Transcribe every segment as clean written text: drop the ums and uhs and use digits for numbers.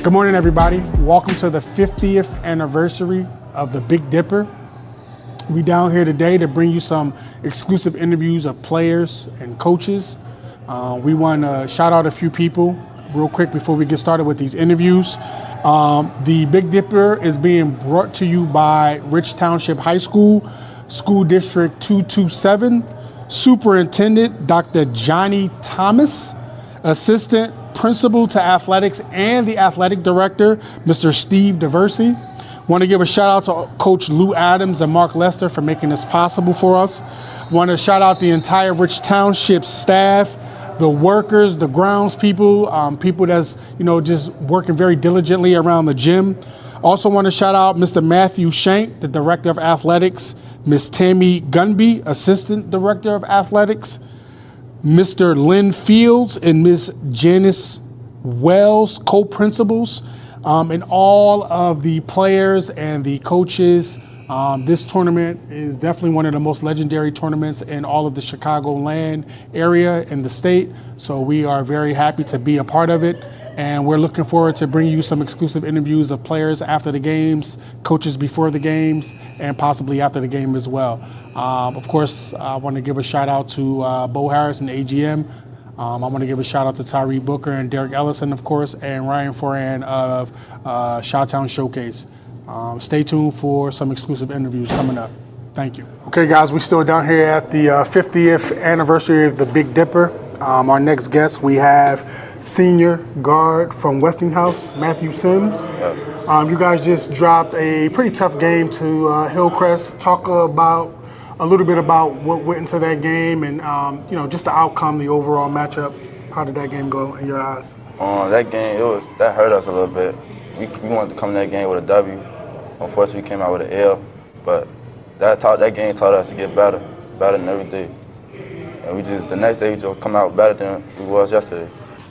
Good morning, everybody. Welcome to the 50th anniversary of the Big Dipper. We down here today to bring you some exclusive interviews of players and coaches. We want to shout out a few people real quick before we get started with these interviews. The Big Dipper is being brought to you by Rich Township High School, School District 227, Superintendent Dr. Johnny Thomas, Assistant Principal to Athletics and the Athletic Director, Mr. Steve DeVersey. Want to give a shout out to Coach Lou Adams and Mark Lester for making this possible for us. Want to shout out the entire Rich Township staff, the workers, the grounds people, people that's, just working very diligently around the gym. Also want to shout out Mr. Matthew Shank, the Director of Athletics, Miss Tammy Gunby, Assistant Director of Athletics, Mr. Lynn Fields and Miss Janice Wells, co-principals, and all of the players and the coaches. This tournament is definitely one of the most legendary tournaments in all of the Chicagoland area in the state. So we are very happy to be a part of it. And we're looking forward to bringing you some exclusive interviews of players after the games, coaches before the games, and possibly after the game as well. Of course, I want to give a shout out to Bo Harris and AGM. I want to give a shout out to Tyree Booker and Derek Ellison, of course, and Ryan Foran of Chi-Town Showcase. Stay tuned for some exclusive interviews coming up. Thank you. Okay, guys, we're still down here at the 50th anniversary of the Big Dipper. Our next guest, we have senior guard from Westinghouse, Matthew Sims. Yes. You guys just dropped a pretty tough game to Hillcrest. Talk a little bit about what went into that game and just the outcome, the overall matchup. How did that game go in your eyes? That game, that hurt us a little bit. We wanted to come in that game with a W. Unfortunately, we came out with an L, but that game taught us to get better than every day. And the next day, we just come out better than we was yesterday.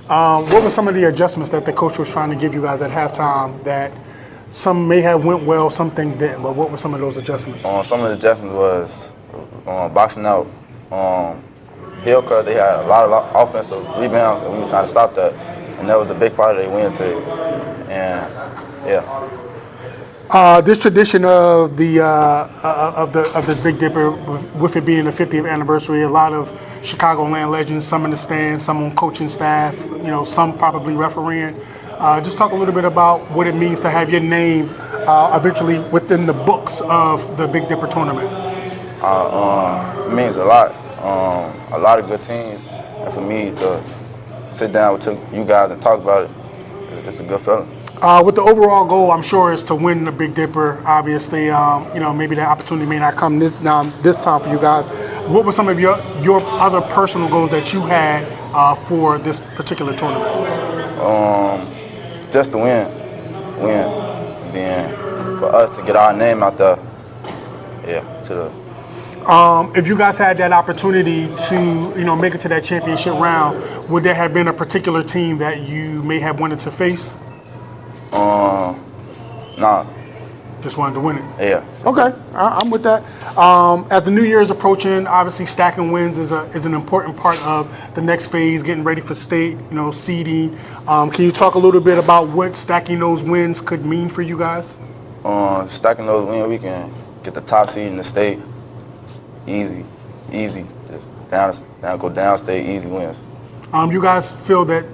What were some of the adjustments that the coach was trying to give you guys at halftime that some may have went well, some things didn't, but what were some of those adjustments? Some of the adjustments was boxing out. Hillcrest, they had a lot of offensive rebounds, and we were trying to stop that. And that was a big part of their win today. And, yeah. This tradition of the Big Dipper, with it being the 50th anniversary, a lot of Chicagoland legends, some in the stands, some on coaching staff, some probably refereeing. Just talk a little bit about what it means to have your name eventually within the books of the Big Dipper tournament. It means a lot. A lot of good teams, and for me to sit down with you guys and talk about it, it's a good feeling. With the overall goal, I'm sure, is to win the Big Dipper. Obviously, maybe that opportunity may not come this time for you guys. What were some of your other personal goals that you had for this particular tournament? Just to win. And then for us to get our name out there, if you guys had that opportunity to, make it to that championship round, would there have been a particular team that you may have wanted to face? Nah. Just wanted to win it? Yeah. Okay, I'm with that. As the new year is approaching, obviously stacking wins is an important part of the next phase, getting ready for state, seeding. Can you talk a little bit about what stacking those wins could mean for you guys? Stacking those wins, we can get the top seed in the state. Easy. Just go downstate, easy wins. You guys feel that,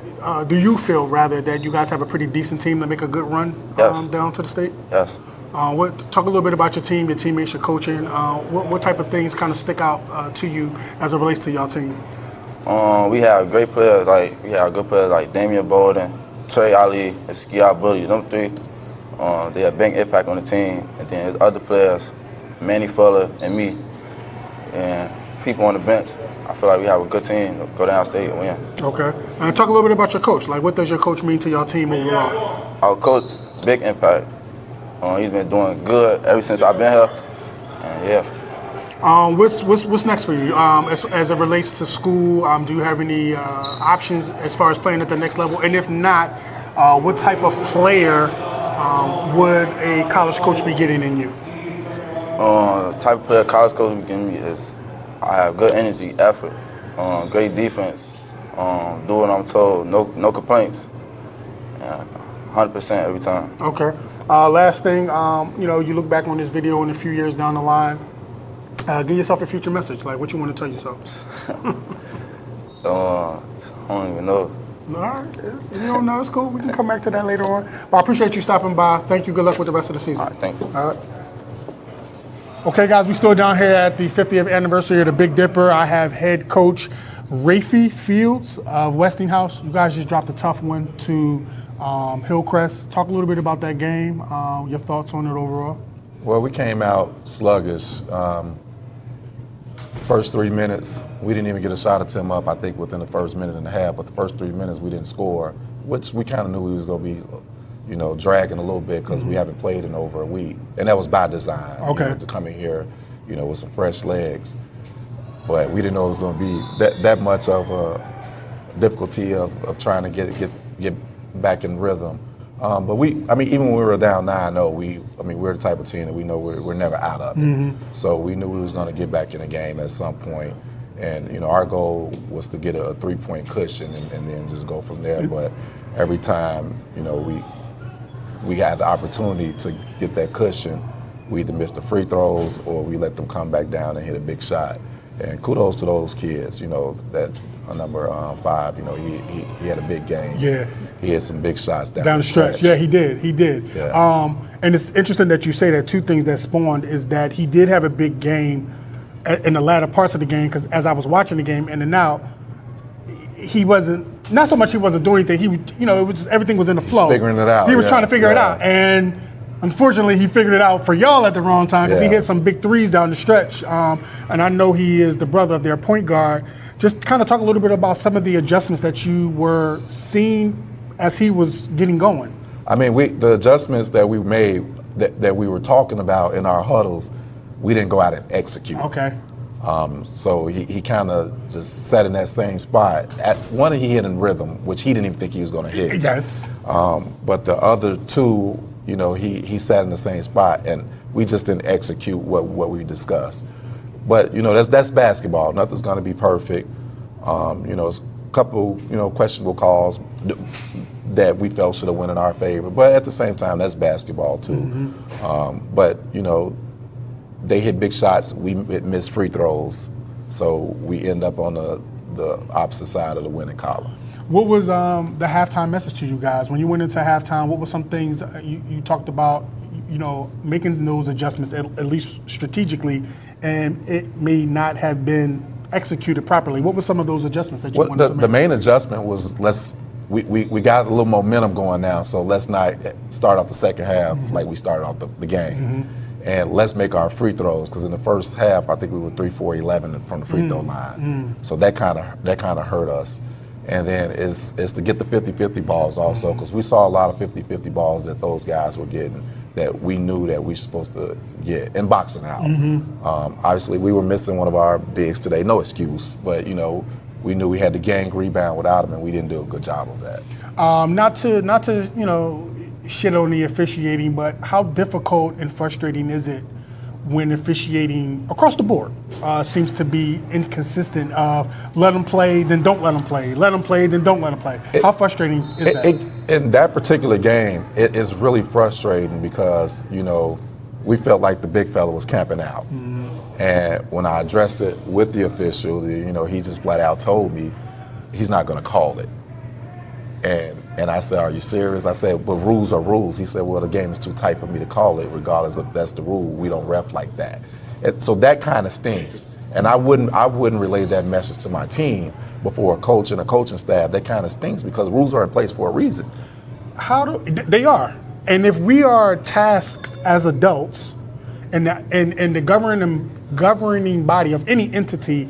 do you feel rather that you guys have a pretty decent team to make a good run down to the state? Yes. Talk a little bit about your team, your teammates, your coaching. What type of things kind of stick out to you as it relates to your team? We have great players good players like Damian Bolden, Trey Ali, and Skia Bully. Them three, they have big impact on the team. And then there's other players, Manny Fuller and me, and people on the bench. I feel like we have a good team to go downstate and win. Okay. And talk a little bit about your coach. Like, what does your coach mean to your team overall? Our coach, big impact. He's been doing good ever since I've been here. And yeah. What's next for you as it relates to school? Do you have any options as far as playing at the next level? And if not, what type of player would a college coach be getting in you? Type of player a college coach would be getting me is I have good energy, effort, great defense, do what I'm told, no complaints. 100% every time. Okay. Last thing, you look back on this video in a few years down the line. Give yourself a future message, like what you want to tell yourself. I don't even know. All right. You don't know, it's cool. We can come back to that later on. But I appreciate you stopping by. Thank you. Good luck with the rest of the season. All right, thank you. All right. Okay, guys, we still down here at the 50th anniversary of the Big Dipper. I have head coach Rafie Fields of Westinghouse. You guys just dropped a tough one to Hillcrest. Talk a little bit about that game, your thoughts on it overall. Well, we came out sluggish. First 3 minutes, we didn't even get a shot at Tim up, I think, within the first minute and a half. But the first 3 minutes, we didn't score, which we kind of knew we was going to be, dragging a little bit because we haven't played in over a week. And that was by design, to come in here, with some fresh legs. But we didn't know it was going to be that much of a difficulty of trying to get back in rhythm. But even when we were down 9-0, we're the type of team that we know we're never out of it. Mm-hmm. So we knew we was going to get back in the game at some point. And, our goal was to get a 3-point cushion and then just go from there. But every time, we had the opportunity to get that cushion, we either missed the free throws or we let them come back down and hit a big shot. And kudos to those kids, that number 5, he had a big game. Yeah. He had some big shots down the stretch. Yeah, he did. Yeah. And it's interesting that you say that. Two things that spawned is that he did have a big game in the latter parts of the game, because as I was watching the game in and out, he wasn't, not so much he wasn't doing anything, he was, it was just, everything was in the flow. Figuring it out. He was trying to figure it out. And unfortunately, he figured it out for y'all at the wrong time because he hit some big threes down the stretch. And I know he is the brother of their point guard. Just kind of talk a little bit about some of the adjustments that you were seeing as he was getting going. The adjustments that we made, that we were talking about in our huddles, we didn't go out and execute. Okay. So he kind of just sat in that same spot. One, he hit in rhythm, which he didn't even think he was going to hit. Yes. But the other two, he sat in the same spot, and we just didn't execute what we discussed. But that's basketball. Nothing's going to be perfect. It's a couple questionable calls that we felt should have went in our favor. But at the same time, that's basketball too. Mm-hmm. But they hit big shots. We missed free throws, so we end up on the opposite side of the winning column. What was the halftime message to you guys when you went into halftime? What were some things you talked about? Making those adjustments at least strategically, and it may not have been executed properly. What were some of those adjustments that you wanted to make? The main adjustment was we got a little momentum going now, so let's not start off the second half like we started off the game. Mm-hmm. And let's make our free throws, because in the first half, I think we were 3-4-11 from the free throw line. So that kind of hurt us. And then it's to get the 50-50 balls also, because we saw a lot of 50-50 balls that those guys were getting that we knew that we were supposed to get and boxing out. Mm-hmm. Obviously, we were missing one of our bigs today, no excuse, but we knew we had to gang rebound without him, and we didn't do a good job of that. Not to shit on the officiating, but how difficult and frustrating is it when officiating across the board seems to be inconsistent? Let them play, then don't let them play. Let them play, then don't let them play. How frustrating is that? In that particular game, it is really frustrating because, we felt like the big fella was camping out. Mm-hmm. And when I addressed it with the official, he just flat out told me he's not going to call it. And I said, are you serious? I said, but rules are rules. He said, well, the game is too tight for me to call it, regardless if that's the rule. We don't ref like that. And so that kind of stings. And I wouldn't relay that message to my team before a coach and a coaching staff. That kind of stings because rules are in place for a reason. They are. And if we are tasked as adults, and the governing body of any entity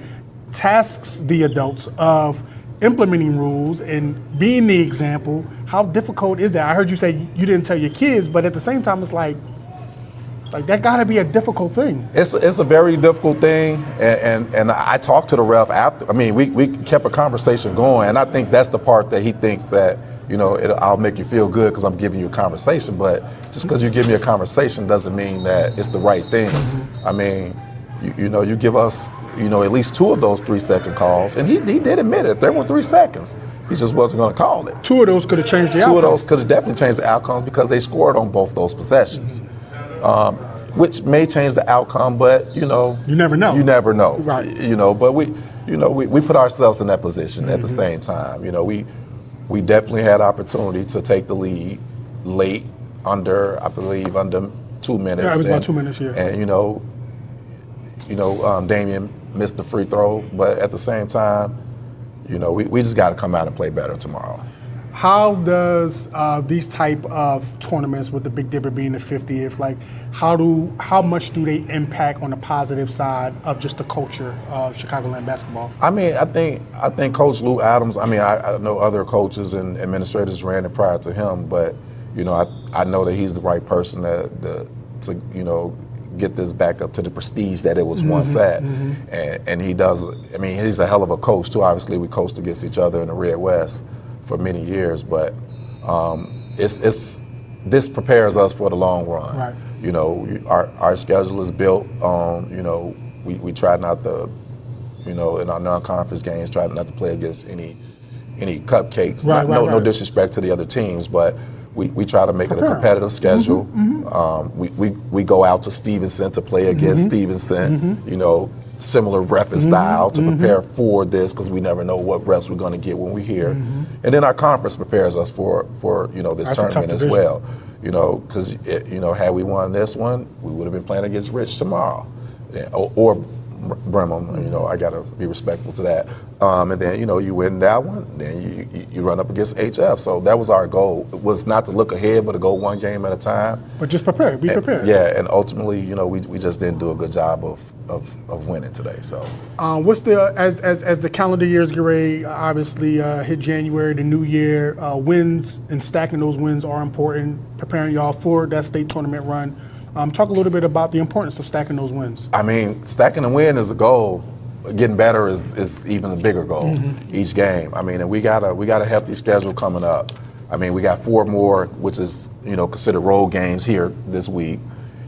tasks the adults of implementing rules and being the example, how difficult is that? I heard you say you didn't tell your kids, but at the same time, it's like that gotta be a difficult thing. It's a very difficult thing, and I talked to the ref after. We kept a conversation going, and I think that's the part that he thinks that, I'll make you feel good because I'm giving you a conversation, but just because you give me a conversation doesn't mean that it's the right thing. Mm-hmm. You give us at least 2 of those 3-second calls, and he did admit it. There were 3 seconds. He just wasn't going to call it. 2 of those could have changed the outcome. 2 of those could have definitely changed the outcomes because they scored on both those possessions, which may change the outcome. But you never know. You never know. Right. But we put ourselves in that position at the same time. We definitely had opportunity to take the lead late under 2 minutes. Yeah, it was about 2 minutes. Yeah. And Damian missed the free throw, but at the same time, we just got to come out and play better tomorrow. How does these type of tournaments, with the Big Dipper being the 50th, how much do they impact on the positive side of just the culture of Chicagoland basketball? I mean, I think Coach Lou Adams. I mean, I know other coaches and administrators ran it prior to him, but I know that he's the right person to get this back up to the prestige that it was once at. And he does. I mean, he's a hell of a coach too. Obviously, we coached against each other in the Red West for many years, but this prepares us for the long run. Right. Our schedule is built on. We try not to, in our non-conference games, try not to play against any cupcakes. No disrespect to the other teams, but we try to make it a competitive schedule. We go out to Stevenson to play against Stevenson. Similar rep and style to prepare for this because we never know what reps we're going to get when we're here. And then our conference prepares us for this That's tournament as well. Because had we won this one, we would have been playing against Rich tomorrow, or Bremen. I got to be respectful to that. And then you win that one, then you run up against HF. So that was our goal. It was not to look ahead, but to go one game at a time. But just prepare, be prepared. Yeah, and ultimately, we just didn't do a good job of winning today. So, what's as the calendar years get ready? Obviously, hit January, the new year. Wins and stacking those wins are important. Preparing y'all for that state tournament run. Talk a little bit about the importance of stacking those wins. I mean, stacking a win is a goal. Getting better is even a bigger goal each game. I mean, and we got a hefty schedule coming up. I mean, we got 4 more, which is considered road games here this week,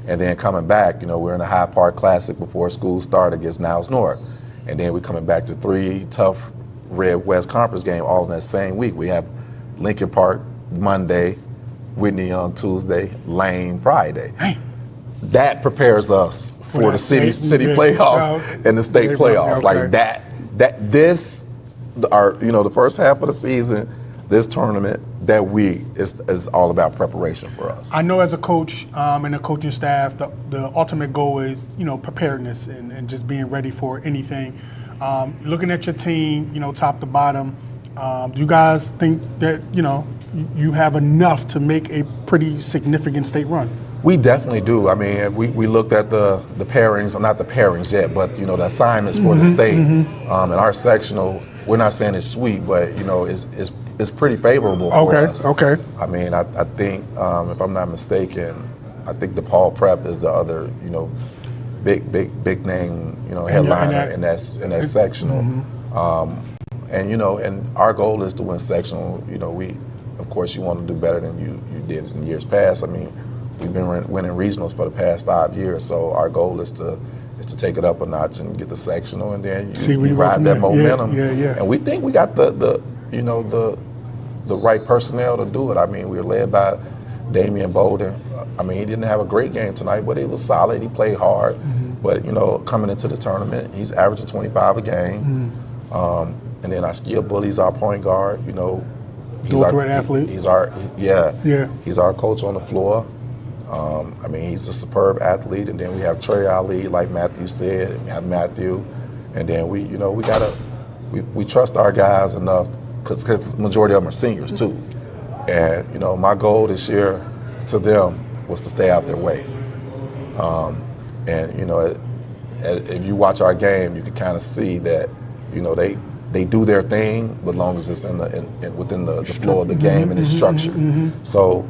and then coming back, we're in a Hyde Park Classic before school start against Niles North, and then we're coming back to 3 tough Red West Conference games all in that same week. We have Lincoln Park Monday, Whitney Young Tuesday, Lane Friday. Hey. That prepares us for the city playoffs and the state playoffs. Okay. Like the first half of the season, this tournament, that week is all about preparation for us. I know as a coach and a coaching staff, the ultimate goal is preparedness and just being ready for anything. Looking at your team, top to bottom, do you guys think that you have enough to make a pretty significant state run? We definitely do. I mean, we looked at the pairings, not the pairings yet, but the assignments for the state. And our sectional, we're not saying it's sweet, but it's pretty favorable for us. Okay. I mean, I think if I'm not mistaken, I think DePaul Prep is the other big name headliner in that sectional. And our goal is to win sectional. Of course you want to do better than you did in years past. I mean, we've been winning regionals for the past 5 years, so our goal is to take it up a notch and get the sectional, and then you ride that momentum. Yeah. And we think we got the right personnel to do it. I mean, we were led by Damian Bolden. I mean, he didn't have a great game tonight, but it was solid. He played hard. But coming into the tournament, he's averaging 25 a game. And then Askia Bully's our point guard. He's our threat athlete. He's our coach on the floor. I mean, he's a superb athlete, and then we have Trey Ali, like Matthew said, and we have Matthew, and then we trust our guys enough because the majority of them are seniors too, and my goal this year to them was to stay out their way, and if you watch our game, you can kind of see that they do their thing, but as long as it's within the flow of the game and it's structured. So.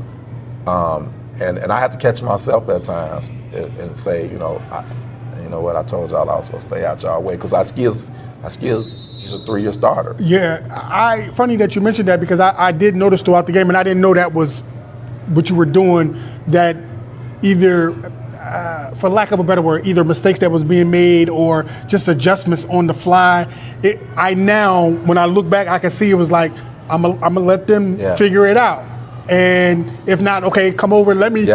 And I have to catch myself at times and say, I told y'all I was supposed to stay out y'all way because Askia's he's a 3-year starter. Yeah, funny that you mentioned that because I did notice throughout the game, and I didn't know that was what you were doing. That either for lack of a better word, either mistakes that was being made or just adjustments on the fly. I now, when I look back, I can see it was like, I'm gonna let them figure it out. And if not, okay, come over. Let me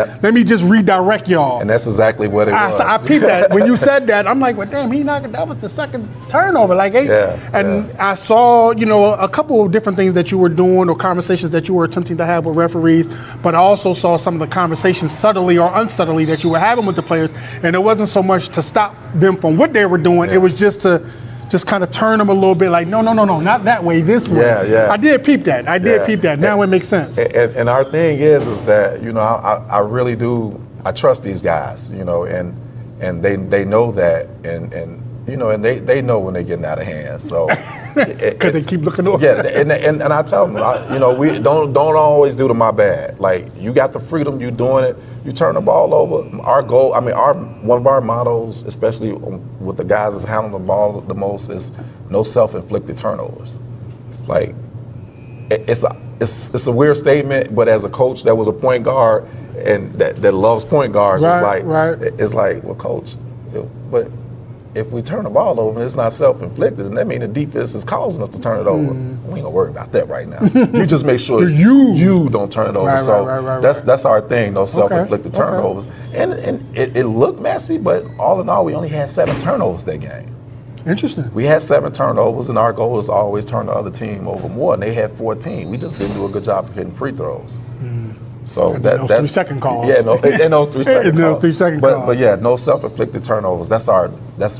just redirect y'all. And that's exactly what it was. I peeped that when you said that. I'm like, well, damn, that was the second turnover. Like, I saw, a couple of different things that you were doing or conversations that you were attempting to have with referees, but I also saw some of the conversations subtly or unsubtly that you were having with the players. And it wasn't so much to stop them from what they were doing. It was just to kind of turn them a little bit like, no, not that way, this way. I did peep that. Now it makes sense. And our thing is that, I really do, I trust these guys, and they know that, and they know when they're getting out of hand. So because they keep looking over. And I tell them, we don't always do the my bad. Like, you got the freedom, you doing it, you turn the ball over. Our goal, one of our mottos, especially with the guys that's handling the ball the most, is no self-inflicted turnovers. Like, it's a weird statement, but as a coach that was a point guard and that loves point guards, it's like, well, coach, but if we turn the ball over and it's not self-inflicted, then that means the defense is causing us to turn it over. We ain't gonna worry about that right now. You just make sure you don't turn it over. That's our thing, those self-inflicted turnovers. And it looked messy, but all in all, we only had 7 turnovers that game. Interesting. We had 7 turnovers, and our goal is to always turn the other team over more, and they had 14. We just didn't do a good job of hitting free throws. So that's 3 second calls. Yeah, and those 3 second calls. Those 3 second calls. But yeah, no self-inflicted turnovers. That's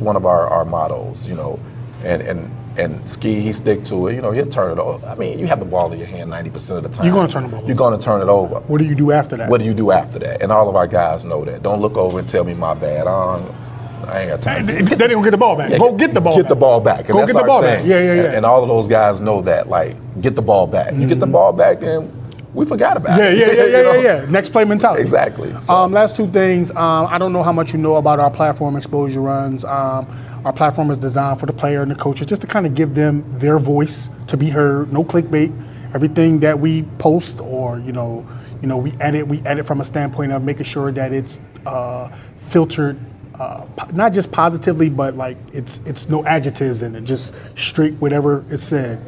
one of our mottos, And Ski, he stick to it. He'll turn it over. You have the ball in your hand 90% of the time. You're going to turn the ball over. You're going to turn it over. What do you do after that? And all of our guys know that. Don't look over and tell me my bad. I ain't got time. They didn't get the ball back. Go get the ball back. Get the ball back. And go get the ball back. Yeah. And all of those guys know that. Like, get the ball back. You get the ball back, then we forgot about it. Yeah. Next play mentality. Exactly. So. Last 2 things. I don't know how much you know about our platform exposure runs. Our platform is designed for the player and the coaches just to kind of give them their voice to be heard. No clickbait. Everything that we post or we edit from a standpoint of making sure that it's filtered. Not just positively, but like it's no adjectives in it, just straight whatever is said.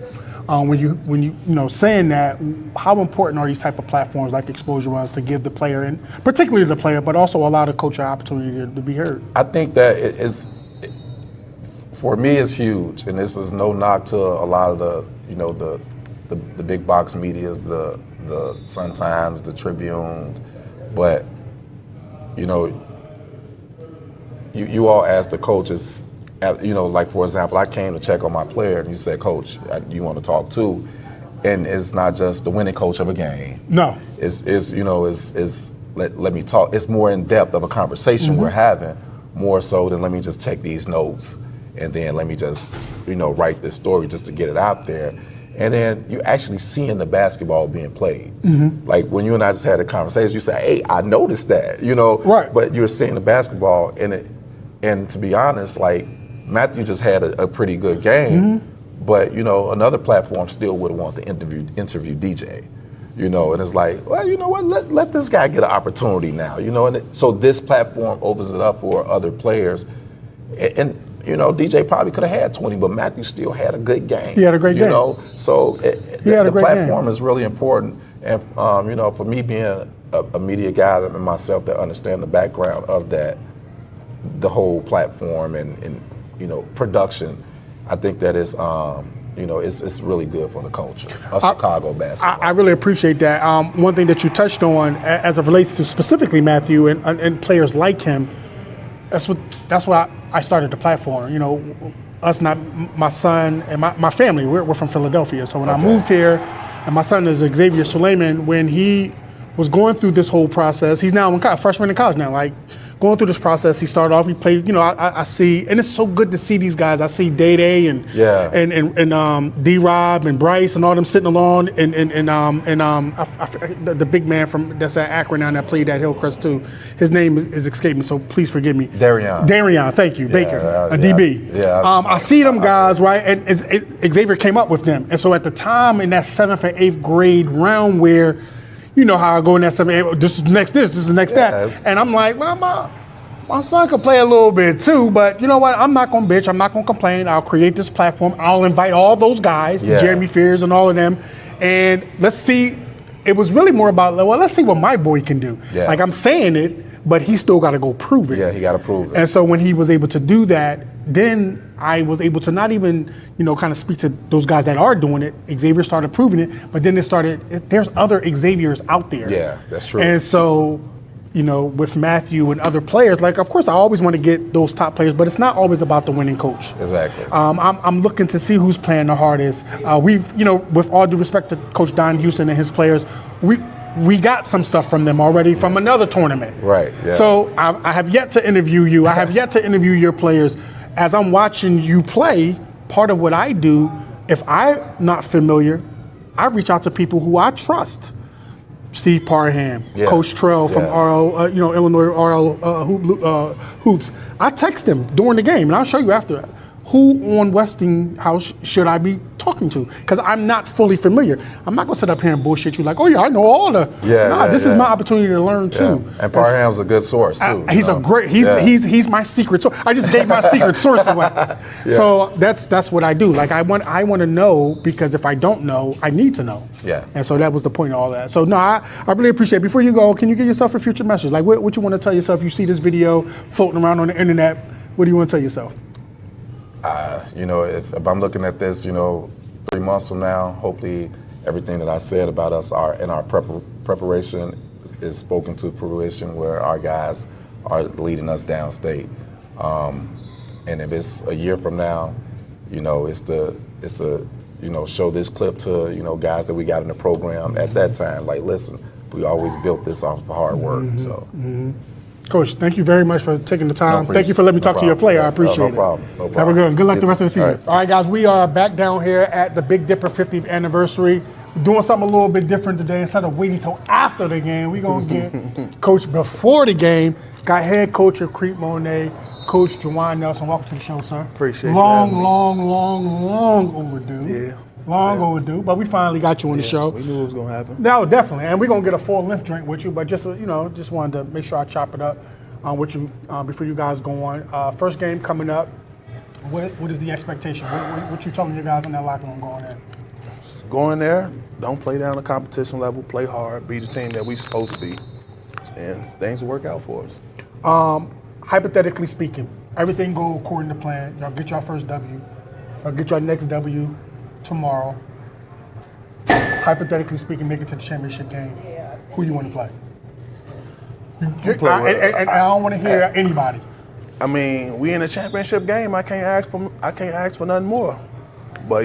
When you saying that, how important are these type of platforms like exposure runs to give the player, and particularly the player, but also allow the coach an opportunity to be heard? I think that for me, it's huge, and this is no knock to a lot of the big box medias, the Sun Times, the Tribune, but you all ask the coaches, like, for example, I came to check on my player, and you said, Coach, you want to talk too, and it's not just the winning coach of a game. No, let me talk. It's more in depth of a conversation we're having, more so than let me just take these notes and then let me just write this story just to get it out there. And then you're actually seeing the basketball being played. Like when you and I just had a conversation, you say, "Hey, I noticed that," Right. But you're seeing the basketball, and to be honest, like Matthew just had a pretty good game, but another platform still would want to interview DJ, and it's like, well, you know what? Let this guy get an opportunity now, and so this platform opens it up for other players, and. DJ probably could have had 20, but Matthew still had a good game. He had a great game. So the platform is really important. And, for me being a media guy and myself that understand the background of that, the whole platform and production, I think that is, it's really good for the culture of Chicago basketball. I really appreciate that. One thing that you touched on as it relates to specifically Matthew and players like him, that's what I started the platform. Us, not my son and my family. We're from Philadelphia, so when I moved here, and my son is Xavier Suleiman. When he was going through this whole process, he's now a freshman in college now. Like going through this process, he started off. He played. I see, and it's so good to see these guys. I see Day and D-Rob and Bryce and all them sitting along, and the big man that's at Akron now that played at Hillcrest too. His name is escaping me, so please forgive me. Darian, thank you, Baker, a DB. I see them guys, right, and Xavier came up with them, and so at the time in that 7th and 8th grade round where. You know how I go in that 7th, this is next that. And I'm like, well, My son could play a little bit too, but you know what? I'm not gonna bitch. I'm not gonna complain. I'll create this platform. I'll invite all those guys, Jeremy Fears and all of them, and let's see. It was really more about, well, let's see what my boy can do. Yeah. Like, I'm saying it, but he still got to go prove it. Yeah, he got to prove it. And so when he was able to do that, then I was able to not even, kind of speak to those guys that are doing it. Xavier started proving it, but then there's other Xaviers out there. Yeah, that's true. And so, with Matthew and other players, like, of course, I always want to get those top players, but it's not always about the winning coach. Exactly. I'm looking to see who's playing the hardest. With all due respect to Coach Don Houston and his players, we got some stuff from them already from another tournament. Right. Yeah. So I have yet to interview you. I have yet to interview your players. As I'm watching you play, part of what I do, if I'm not familiar, I reach out to people who I trust. Steve Parham, Coach Trell from RL, Illinois RL Hoops. I text them during the game, and I'll show you after that. Who on Westinghouse should I be talking to? Because I'm not fully familiar. I'm not going to sit up here and bullshit you like, oh yeah, I know all the. This is my opportunity to learn too. And Parham's a good source too. He's a great. He's my secret source. I just gave my secret source away. So that's what I do. Like I want to know, because if I don't know, I need to know. Yeah. And so that was the point of all that. So no, I really appreciate it. Before you go, can you give yourself a future message? Like what you want to tell yourself? You see this video floating around on the internet. What do you want to tell yourself? If I'm looking at this, 3 months from now, hopefully everything that I said about us in our preparation is spoken to fruition, where our guys are leading us downstate. And if it's a year from now, it's to show this clip to, guys that we got in the program at that time. Like, listen, we always built this off of hard work. Coach, thank you very much for taking the time. Thank you for letting me talk to your player. I appreciate it. No problem. Have a good one. Good luck the rest of the season. All right, guys, we are back down here at the Big Dipper 50th anniversary. We're doing something a little bit different today. Instead of waiting till after the game, we're going to get Coach before the game. Got head coach of Creek Monet, Coach Jawan Nelson. Welcome to the show, sir. Appreciate it. Long overdue. Yeah. Long overdue, but we finally got you on the show. We knew it was going to happen. No, definitely, and we're going to get a full-length drink with you, but just wanted to make sure I chop it up with you before you guys go on. First game coming up, what is the expectation? What you telling your guys in that locker room going in? Go in there, don't play down the competition level, play hard, be the team that we supposed to be, and things will work out for us. Hypothetically speaking, everything go according to plan. Y'all get your first W. Y'all get your next W tomorrow. Hypothetically speaking, make it to the championship game. Who you want to play? And I don't want to hear anybody. I mean, we in a championship game. I can't ask for nothing more. But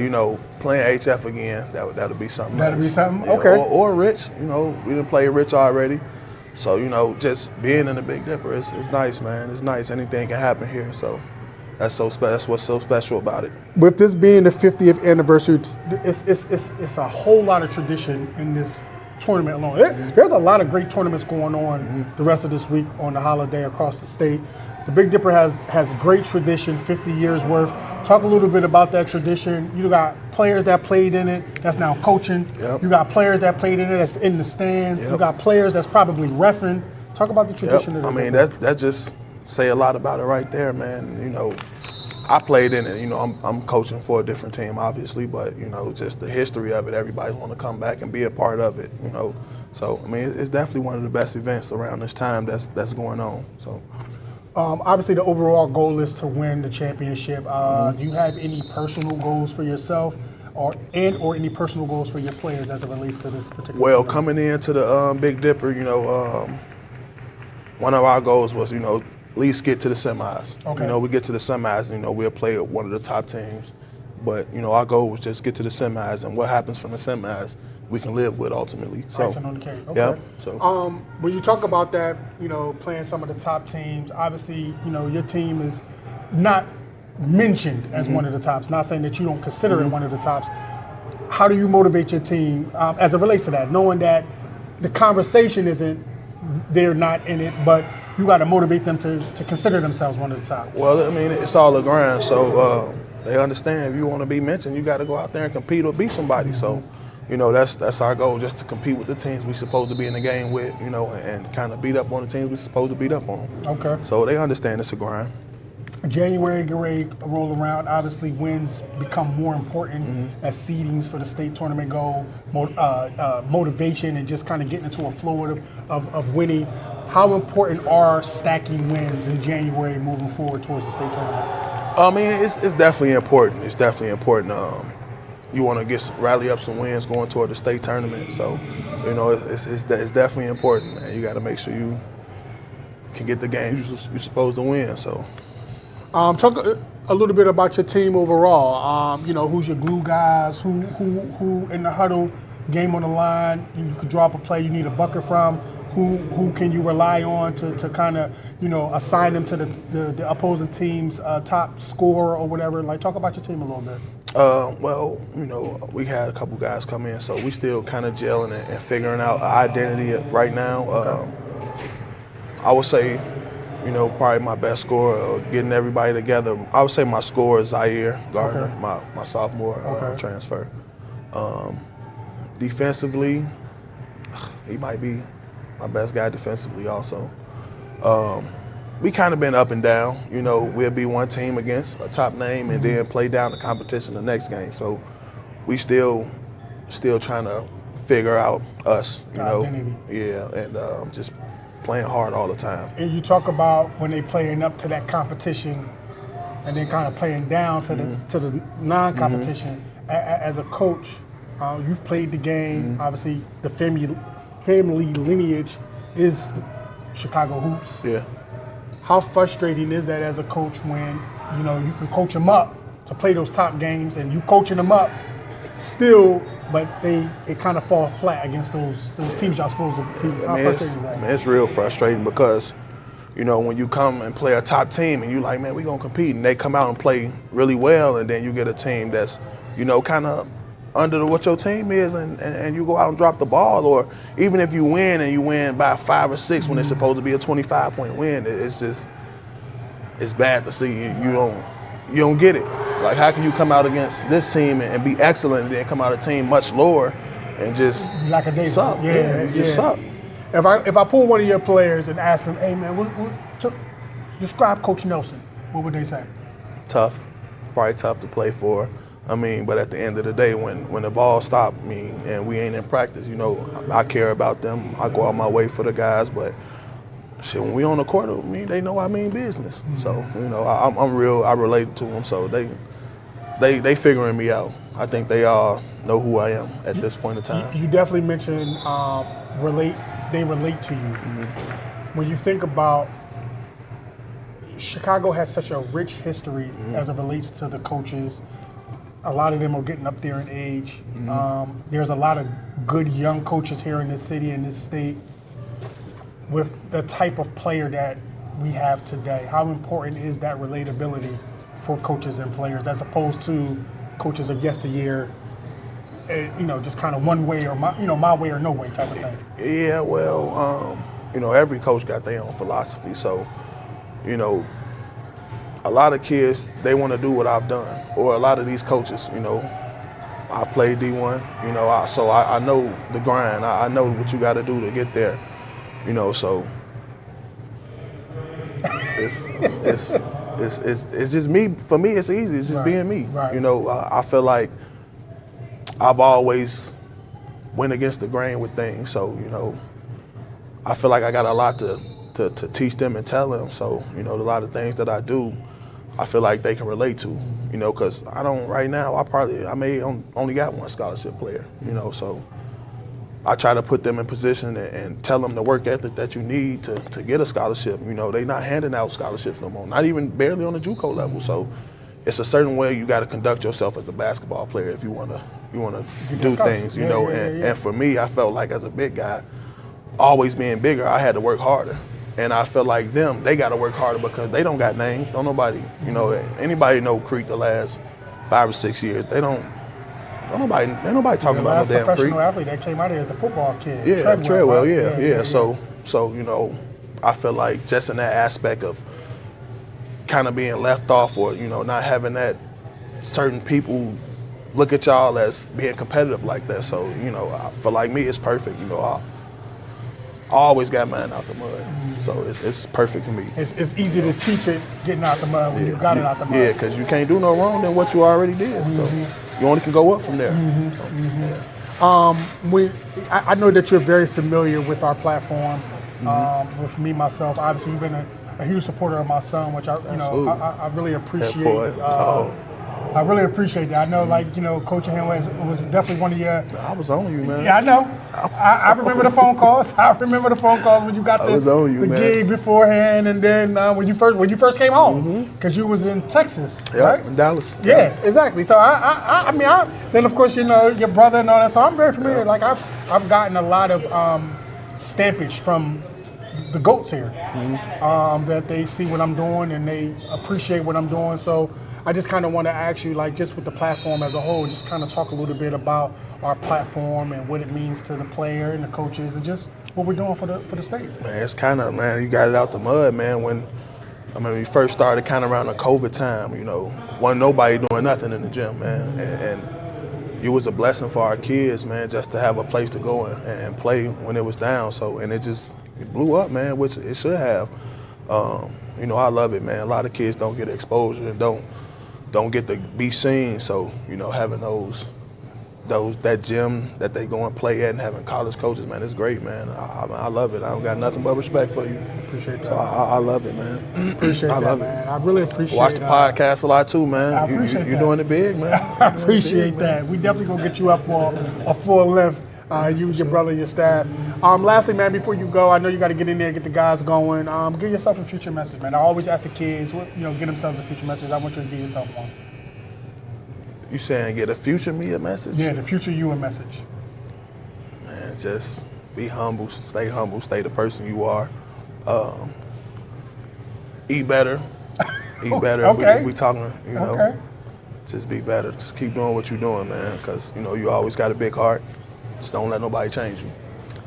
playing HF again, that'll be something. That'll be something. Yeah, Okay. Or Rich. We didn't play Rich already. So just being in the Big Dipper, it's nice, man. It's nice. Anything can happen here. So. That's what's so special about it. With this being the 50th anniversary, it's a whole lot of tradition in this tournament alone. There's a lot of great tournaments going on the rest of this week on the holiday across the state. The Big Dipper has great tradition, 50 years worth. Talk a little bit about that tradition. You got players that played in it that's now coaching. Yep. You got players that played in it that's in the stands. Yep. You got players that's probably reffing. Talk about the tradition. Yep. I mean, that just say a lot about it right there, man. I played in it. I'm coaching for a different team, obviously, but just the history of it. Everybody want to come back and be a part of it. So I mean, it's definitely one of the best events around this time that's going on. So. Obviously, the overall goal is to win the championship. Do you have any personal goals for yourself, or any personal goals for your players as it relates to this particular? Well, event? coming into the Big Dipper, one of our goals was, at least get to the semis. Okay. We get to the semis, and we'll play one of the top teams. But our goal was just get to the semis, and what happens from the semis, we can live with ultimately. So, icing on the cake. Okay. Yep. So, when you talk about that, playing some of the top teams, obviously, your team is not mentioned as one of the tops. Not saying that you don't consider it one of the tops. How do you motivate your team as it relates to that, knowing that the conversation isn't they're not in it, but you got to motivate them to consider themselves one of the top? Well, I mean, it's all a grind. So they understand if you want to be mentioned, you got to go out there and compete or beat somebody. So that's our goal, just to compete with the teams we supposed to be in the game with, and kind of beat up on the teams we supposed to beat up on. Okay. So they understand it's a grind. January get ready to roll around. Obviously, wins become more important as seedings for the state tournament go. Motivation and just kind of getting into a flow of winning. How important are stacking wins in January moving forward towards the state tournament? I mean, it's definitely important. It's definitely important. You want to rally up some wins going toward the state tournament. So, it's definitely important, man. You got to make sure you can get the games you're supposed to win. So. Talk a little bit about your team overall. Who's your glue guys? Who in the huddle, game on the line, you could drop a play, you need a bucket from. Who can you rely on to kind of assign them to the opposing team's top scorer or whatever? Like, talk about your team a little bit. Well, we had a couple guys come in, so we still kind of gelling and figuring out an identity right now. Okay. I would say, probably my best scorer, getting everybody together. I would say my scorer is Zaire Gardner, Okay. my sophomore transfer. Defensively, he might be my best guy defensively also. We kind of been up and down. We'll be one team against a top name and then play down the competition the next game. So we still trying to figure out us, Identity. Yeah, and just playing hard all the time. And you talk about when they playing up to that competition and then kind of playing down to the non-competition. As a coach, you've played the game. Obviously, the family lineage is Chicago hoops. Yeah. How frustrating is that as a coach when you can coach them up to play those top games and you coaching them up still, but it kind of falls flat against those teams y'all supposed to be? How frustrating is that? It's real frustrating because, when you come and play a top team and you like, man, we gonna compete, and they come out and play really well, and then you get a team that's, kind of under what your team is, and you go out and drop the ball, or even if you win and you win by 5 or 6 when it's supposed to be a 25-point win, it's bad to see. You don't get it. Like, how can you come out against this team and be excellent and then come out a team much lower and just Like a day. suck? You just suck. If I pull one of your players and ask them, hey man, describe Coach Nelson, what would they say? Tough, probably tough to play for. But at the end of the day, when the ball stopped me and we ain't in practice, I care about them. I go out my way for the guys, but shit, when we on the court, they know I mean business. So, I'm real. I relate to them, so they figuring me out. I think they all know who I am at this point in time. You definitely mentioned they relate to you. When you think about Chicago has such a rich history as it relates to the coaches. A lot of them are getting up there in age. There's a lot of good young coaches here in this city, in this state. With the type of player that we have today, how important is that relatability for coaches and players as opposed to coaches of yesteryear, just kind of one way or my way or no way type of thing? Yeah, well, every coach got their own philosophy. So, a lot of kids, they want to do what I've done. Or a lot of these coaches, I've played D1, so I know the grind. I know what you got to do to get there, so it's just me. For me, it's easy. It's just being me. Right. I feel like I've always went against the grain with things. So, I feel like I got a lot to teach them and tell them. So, a lot of things that I do, I feel like they can relate to, because I don't right now. I may only got one scholarship player, so I try to put them in position and tell them the work ethic that you need to get a scholarship. They not handing out scholarships no more, not even barely on the JUCO level. So it's a certain way you got to conduct yourself as a basketball player if you want to do things, And for me, I felt like as a big guy, always being bigger, I had to work harder. And I feel like they got to work harder because they don't got names. Don't nobody, anybody know Creek the last 5 or 6 years. Ain't nobody talking about no damn Creek. The last professional athlete that came out here is the football kid. Yeah, Treadwell, right? yeah. So I feel like just in that aspect of kind of being left off or, not having that certain people look at y'all as being competitive like that. So, for like me, it's perfect. I always got mine out the mud. So it's perfect for me. It's easy to teach it getting out the mud when you got it out the mud. Yeah, because you can't do no wrong than what you already did. So you only can go up from there. I know that you're very familiar with our platform. With me, myself, obviously, you've been a huge supporter of my son, which I really appreciate. I really appreciate that. I know, coaching him was definitely one of your. I was on you, man. Yeah, I know. I remember the phone calls. I remember the phone calls when you got the gig beforehand, and then when you first came home, because you was in Texas, right? In Dallas. Yeah, exactly. So I mean, then of course your brother and all that. So I'm very familiar. Like I've gotten a lot of stampage from the GOATs here, that they see what I'm doing and they appreciate what I'm doing. So I just kind of want to ask you, just with the platform as a whole, just kind of talk a little bit about our platform and what it means to the player and the coaches and just what we're doing for the state. Man, it's kind of, you got it out the mud, man. When we first started kind of around the COVID time, wasn't nobody doing nothing in the gym, man. And it was a blessing for our kids, man, just to have a place to go and play when it was down. So, and it blew up, man, which it should have. I love it, man. A lot of kids don't get exposure and don't get to be seen. So, having that gym that they go and play at and having college coaches, man, it's great, man. I love it. I don't got nothing but respect for you. Appreciate that. So I love it, man. Appreciate I love man. it. I really appreciate it. Watch the podcast a lot too, man. I appreciate that. You're doing it big, man. I appreciate that. We definitely gonna get you up for a full length. You, your brother, your staff. Lastly, man, before you go, I know you got to get in there and get the guys going. Give yourself a future message, man. I always ask the kids, get themselves a future message. I want you to give yourself one. You saying get a future me a message? Yeah, the future you a message. Man, just be humble, stay the person you are. Eat better. Eat better. Okay. If we talking, Okay. Just be better. Just keep doing what you're doing, man, because, you always got a big heart. Just don't let nobody change you.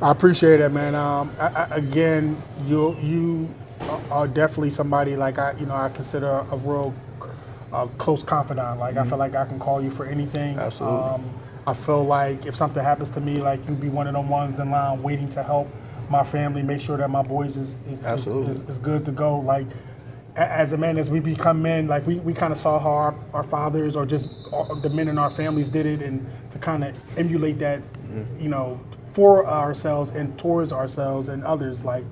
I appreciate it, man. Again, you are definitely somebody I consider a real close confidant. I feel like I can call you for anything. Absolutely. I feel like if something happens to me, you'd be one of them ones in line waiting to help my family, make sure that my boys is good to go. As a man, as we become men, we kind of saw how our fathers or just the men in our families did it, and to kind of emulate that, for ourselves and towards ourselves and others. I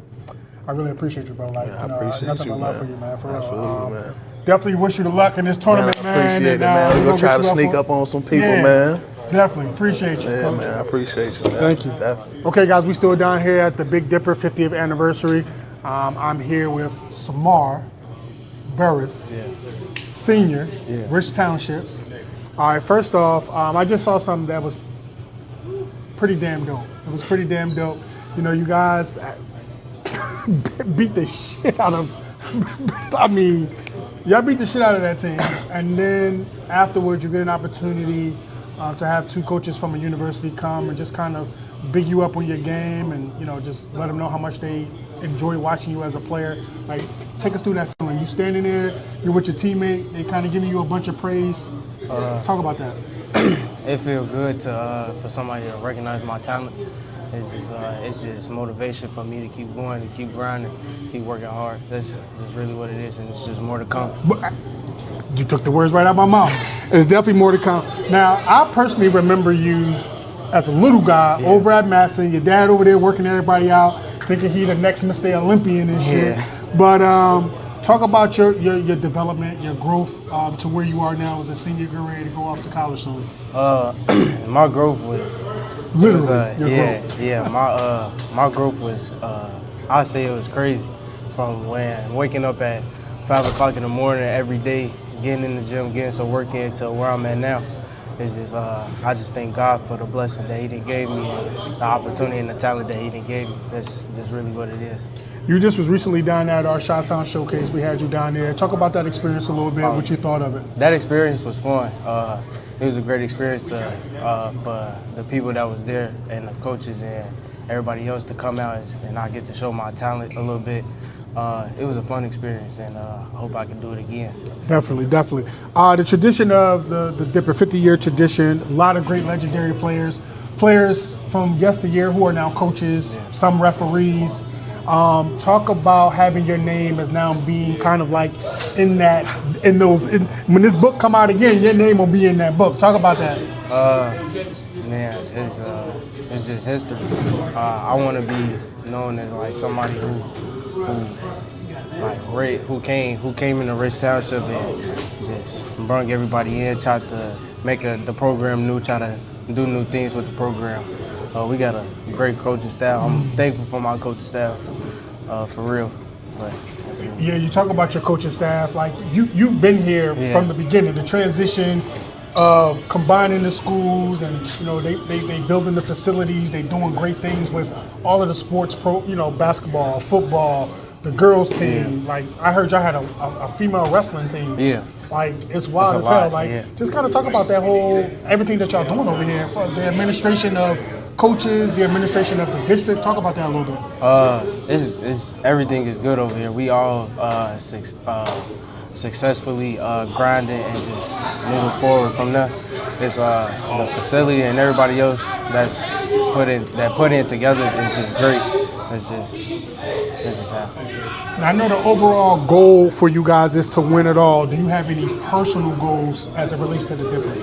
really appreciate you, bro. I appreciate nothing you, but love man. for you, man. For Absolutely, real. man. Definitely wish you the luck in this tournament, man. I appreciate it, man. We're gonna try to sneak up on some people, man. Definitely appreciate you. Yeah, man. I appreciate you, man. Thank you. Definitely. Okay, guys, we still down here at the Big Dipper 50th anniversary. I'm here with Samar, Bures, Senior, Rich Township. All right, first off, I just saw something that was pretty damn dope. It was pretty damn dope. You guys beat the shit out of, y'all beat the shit out of that team. And then afterwards, you get an opportunity to have two coaches from a university come and just kind of big you up on your game and, just let them know how much they enjoy watching you as a player. Take us through that feeling. You standing there, you're with your teammate, they kind of giving you a bunch of praise. Talk about that. It feels good for somebody to recognize my talent. It's just motivation for me to keep going, to keep grinding, keep working hard. That's really what it is, and it's just more to come. You took the words right out of my mouth. There's definitely more to come. Now, I personally remember you as a little guy over at Madison, your dad over there working everybody out, thinking he the next Mr. Olympian and shit. But talk about your development, your growth to where you are now as a senior, getting ready to go off to college soon. My growth was growth. My growth was I'd say it was crazy. From when waking up at 5 o'clock in the morning every day, getting in the gym, getting some work in to where I'm at now. It's just I just thank God for the blessing that He done gave me, the opportunity and the talent that He done gave me. That's just really what it is. You just was recently down at our Chi-Town showcase. We had you down there. Talk about that experience a little bit. What you thought of it? That experience was fun. It was a great experience for the people that was there and the coaches and everybody else to come out and I get to show my talent a little bit. it was a fun experience, and I hope I can do it again. Definitely. The tradition of the Dipper, 50-year tradition, a lot of great legendary players from yesteryear who are now coaches, some referees. Talk about having your name as now being kind of like when this book come out again, your name will be in that book. Talk about that. Man, it's just history. I want to be known as like somebody who came into Rich Township and just brought everybody in, tried to make the program new, try to do new things with the program. We got a great coaching staff. I'm thankful for my coaching staff, for real. But yeah, you talk about your coaching staff. Like you've been here from the beginning. The transition of combining the schools, and they building the facilities. They doing great things with all of the sports, basketball, football, the girls team. Like I heard y'all had a female wrestling team. Yeah. Like it's wild as hell. Like just kind of talk about that everything that y'all doing over here for the administration of coaches, the administration of the district. Talk about that a little bit. Everything is good over here. We all successfully grinding and just moving forward from there. It's the facility and everybody else that's put in together is just great. It's just happening. Now, I know the overall goal for you guys is to win it all. Do you have any personal goals as it relates to the Dipper?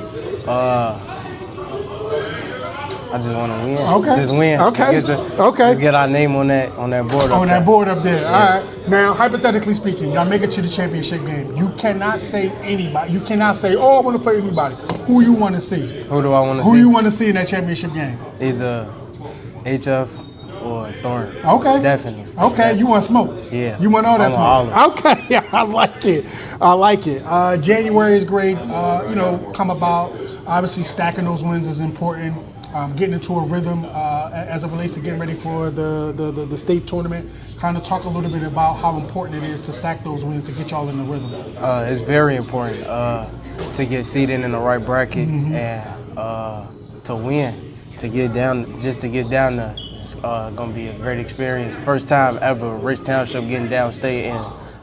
I just want to win. Okay. Just win. Okay. Just get our name on that board. On that board up there. All right. Now, hypothetically speaking, y'all make it to the championship game. You cannot say anybody. You cannot say, "Oh, I want to play anybody." Who you want to see? Who do I want to see? Who you want to see in that championship game? Either HF or Thorn. Okay. Definitely. Okay. Definitely. You want smoke? Yeah. You want all that I want smoke? Okay. I like it. January is great. Come about. Obviously, stacking those wins is important. Getting into a rhythm as it relates to getting ready for the state tournament. Kind of talk a little bit about how important it is to stack those wins to get y'all in the rhythm. It's very important to get seated in the right bracket and to win, to get down there. It's gonna be a great experience. First time ever Rich Township getting downstate in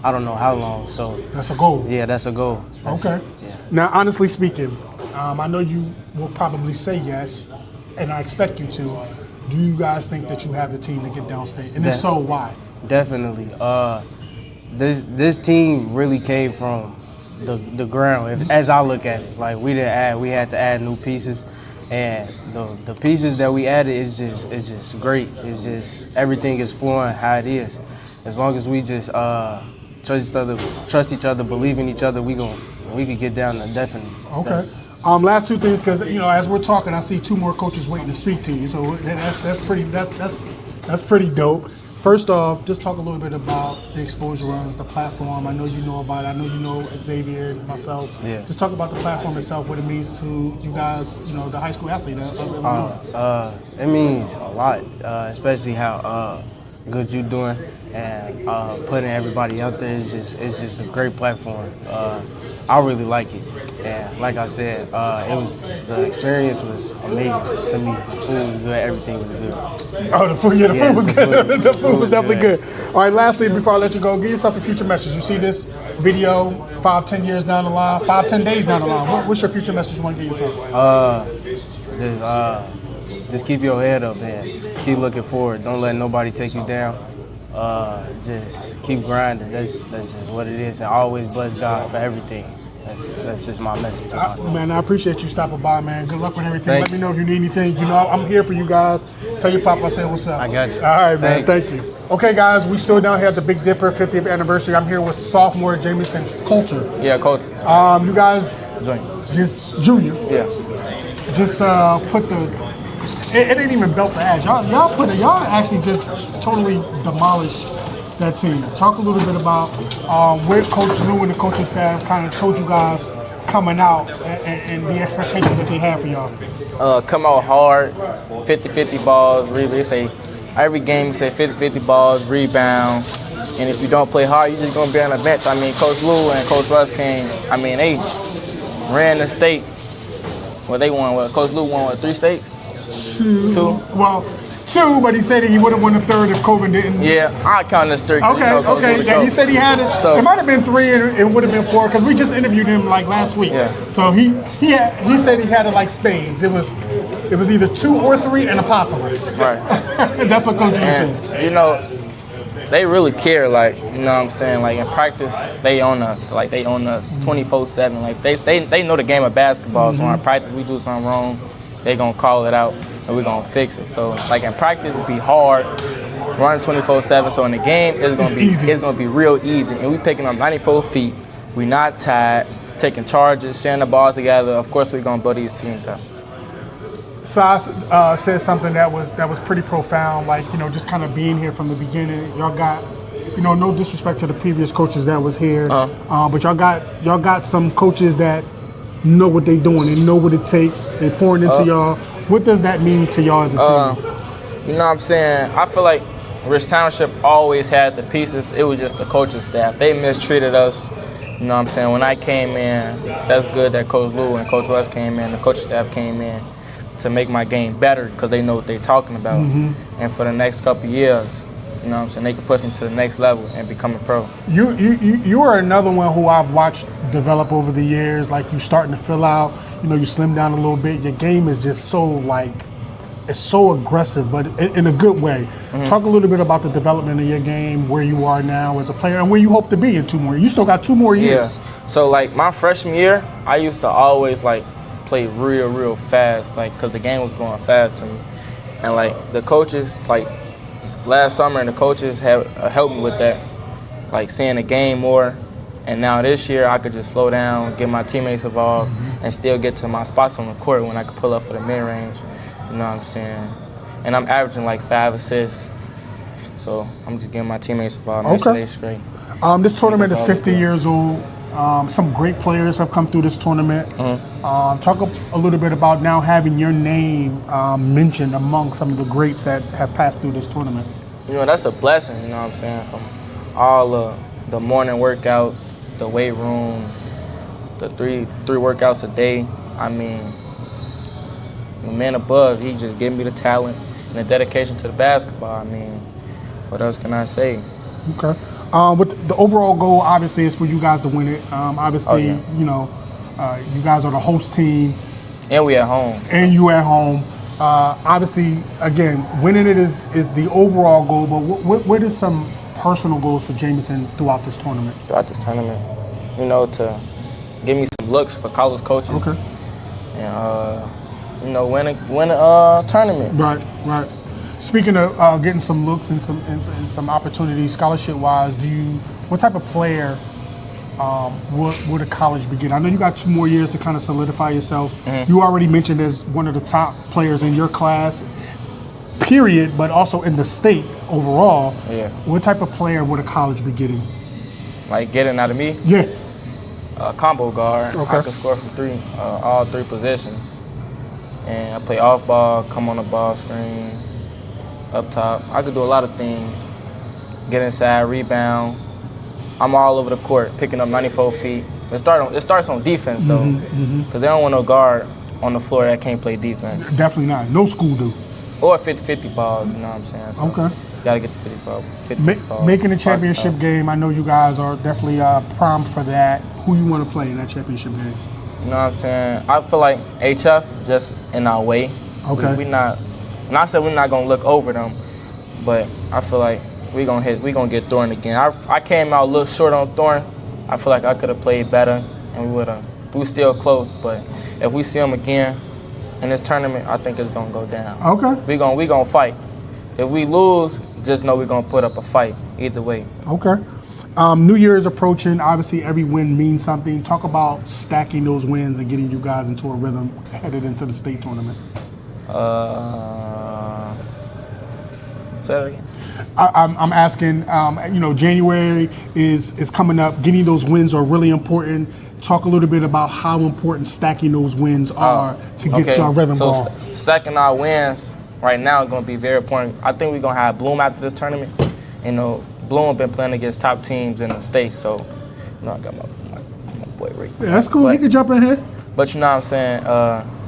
I don't know how long. So that's a goal. Yeah, that's a goal. Okay. Yeah. Now, honestly speaking, I know you will probably say yes, and I expect you to. Do you guys think that you have the team to get downstate? And if so, why? Definitely. This team really came from the ground. As I look at it, like we had to add new pieces, and the pieces that we added is just great. It's just everything is flowing how it is. As long as we just trust each other, believe in each other, we could get down there definitely. Okay. Last two things, because as we're talking, I see two more coaches waiting to speak to you. So that's pretty dope. First off, just talk a little bit about the exposure runs, the platform. I know you know about it. I know you know Xavier, myself. Yeah. Just talk about the platform itself, what it means to you guys, the high school athlete. It means a lot, especially how good you're doing, and putting everybody out there is just a great platform. I really like it, and like I said, the experience was amazing to me. The food was good, everything was good. Oh, the food was good. The food was definitely good. All right, lastly, before I let you go, give yourself a future message. You see this video 5-10 years down the line, 5-10 days down the line. What's your future message you want to give yourself? Just keep your head up, man. Keep looking forward. Don't let nobody take you down. Just keep grinding. That's just what it is. And always bless God for everything. That's just my message to myself. Man, I appreciate you stopping by, man. Good luck with everything. Let me know if you need anything. I'm here for you guys. Tell your pop I said what's up. I got you. All right, man. Thank you. Okay, guys, we still down here at the Big Dipper 50th anniversary. I'm here with sophomore Jamson Coulter. Yeah, Coulter. You guys just junior. Yeah. Just put the. It ain't even belt to ass. Y'all actually just totally demolished that team. Talk a little bit about where Coach Lou and the coaching staff kind of told you guys coming out and the expectations that they have for y'all. Come out hard, 50-50 balls. They say every game you say 50-50 balls, rebound. And if you don't play hard, you're just going to be on the bench. I mean, Coach Lou and Coach Russ came. I mean, they ran the state. Well, they won. Coach Lou won, 3 states? Two. Well, 2, but he said he would have won the 3rd if Kobe didn't. Yeah, I count this 3. Okay, okay. Yeah, he said he had it. So it might have been 3 and it would have been 4 because we just interviewed him like last week. Yeah. So he said he had it like spades. It was either 2 or 3 and a possum. Right. That's what Coach said. You know, they really care. Like, you know what I'm saying? Like in practice, they own us. Like they own us 24/7. Like they know the game of basketball. So in practice, we do something wrong, they gonna call it out and we gonna fix it. So like in practice, it'd be hard. Running 24/7. So in the game, it's gonna be real easy. And we picking up 94 feet. We not tired. Taking charges, sharing the ball together. Of course, we're gonna build these teams up. Sas said something that was pretty profound. Like, you know, just kind of being here from the beginning. Y'all got, you know, no disrespect to the previous coaches that was here, but y'all got some coaches that know what they doing. They know what it takes. They pouring into y'all. What does that mean to y'all as a team? You know what I'm saying? I feel like Rich Township always had the pieces. It was just the coaching staff. They mistreated us. You know what I'm saying? When I came in, that's good that Coach Lou and Coach Russ came in, the coaching staff came in to make my game better because they know what they're talking about. And for the next couple of years, you know what I'm saying, they can push me to the next level and become a pro. You are another one who I've watched develop over the years. Like, you starting to fill out, you know, you slim down a little bit. Your game is just so, like, it's so aggressive, but in a good way. Talk a little bit about the development of your game, where you are now as a player, and where you hope to be in 2 more years. You still got 2 more years. Yeah. So, like, my freshman year, I used to always, like, play real fast, like, because the game was going fast to me. And, like, the coaches, like, last summer, the coaches have helped me with that, like, seeing the game more. And now this year, I could just slow down, get my teammates involved, and still get to my spots on the court when I could pull up for the mid-range. You know what I'm saying? And I'm averaging like 5 assists. So I'm just getting my teammates involved. Make sure they straight. This tournament is 50 years old. Some great players have come through this tournament. Talk a little bit about now having your name mentioned among some of the greats that have passed through this tournament. You know, that's a blessing, you know what I'm saying? From all the morning workouts, the weight rooms, the three workouts a day. I mean, the man above, he just gave me the talent and the dedication to the basketball. I mean, what else can I say? Okay. With the overall goal, obviously, is for you guys to win it. Obviously, you know, you guys are the host team. And we at home. And you at home. Obviously, again, winning it is the overall goal, but what is some personal goals for Jamson throughout this tournament? Throughout this tournament, you know, to give me some looks for college coaches. Okay. And, you know, win a tournament. Right. Speaking of getting some looks and some opportunities, scholarship-wise, what type of player would a college begin? I know you got 2 more years to kind of solidify yourself. You already mentioned as one of the top players in your class, period, but also in the state overall. Yeah. What type of player would a college be getting? Like getting out of me? Yeah. Combo guard. Okay. I can score from 3, all 3 positions. And I play off ball, come on the ball screen, up top. I could do a lot of things. Get inside, rebound. I'm all over the court, picking up 94 feet. It starts on defense, though, because they don't want no guard on the floor that can't play defense. Definitely not. No school do. Or 50-50 balls, you know what I'm saying? So Okay. Got to get the 50-50 balls. Making the championship game, I know you guys are definitely primed for that. Who you want to play in that championship game? You know what I'm saying? I feel like HF just in our way. Okay. We not saying we're not gonna look over them, but I feel like we gonna get Thorne again. I came out a little short on Thorne. I feel like I could have played better, and we were still close. But if we see him again in this tournament, I think it's gonna go down. Okay. We gonna fight. If we lose, just know we're gonna put up a fight either way. Okay. New Year is approaching. Obviously, every win means something. Talk about stacking those wins and getting you guys into a rhythm headed into the state tournament. Say that again. I'm asking, you know, January is coming up. Getting those wins are really important. Talk a little bit about how important stacking those wins are to get to our rhythm ball. Stacking our wins right now is going to be very important. I think we're going to have Bloom after this tournament. You know, Bloom been playing against top teams in the state, so you know, I got my boy Rick. Yeah, that's cool. He can jump in here. But you know what I'm saying?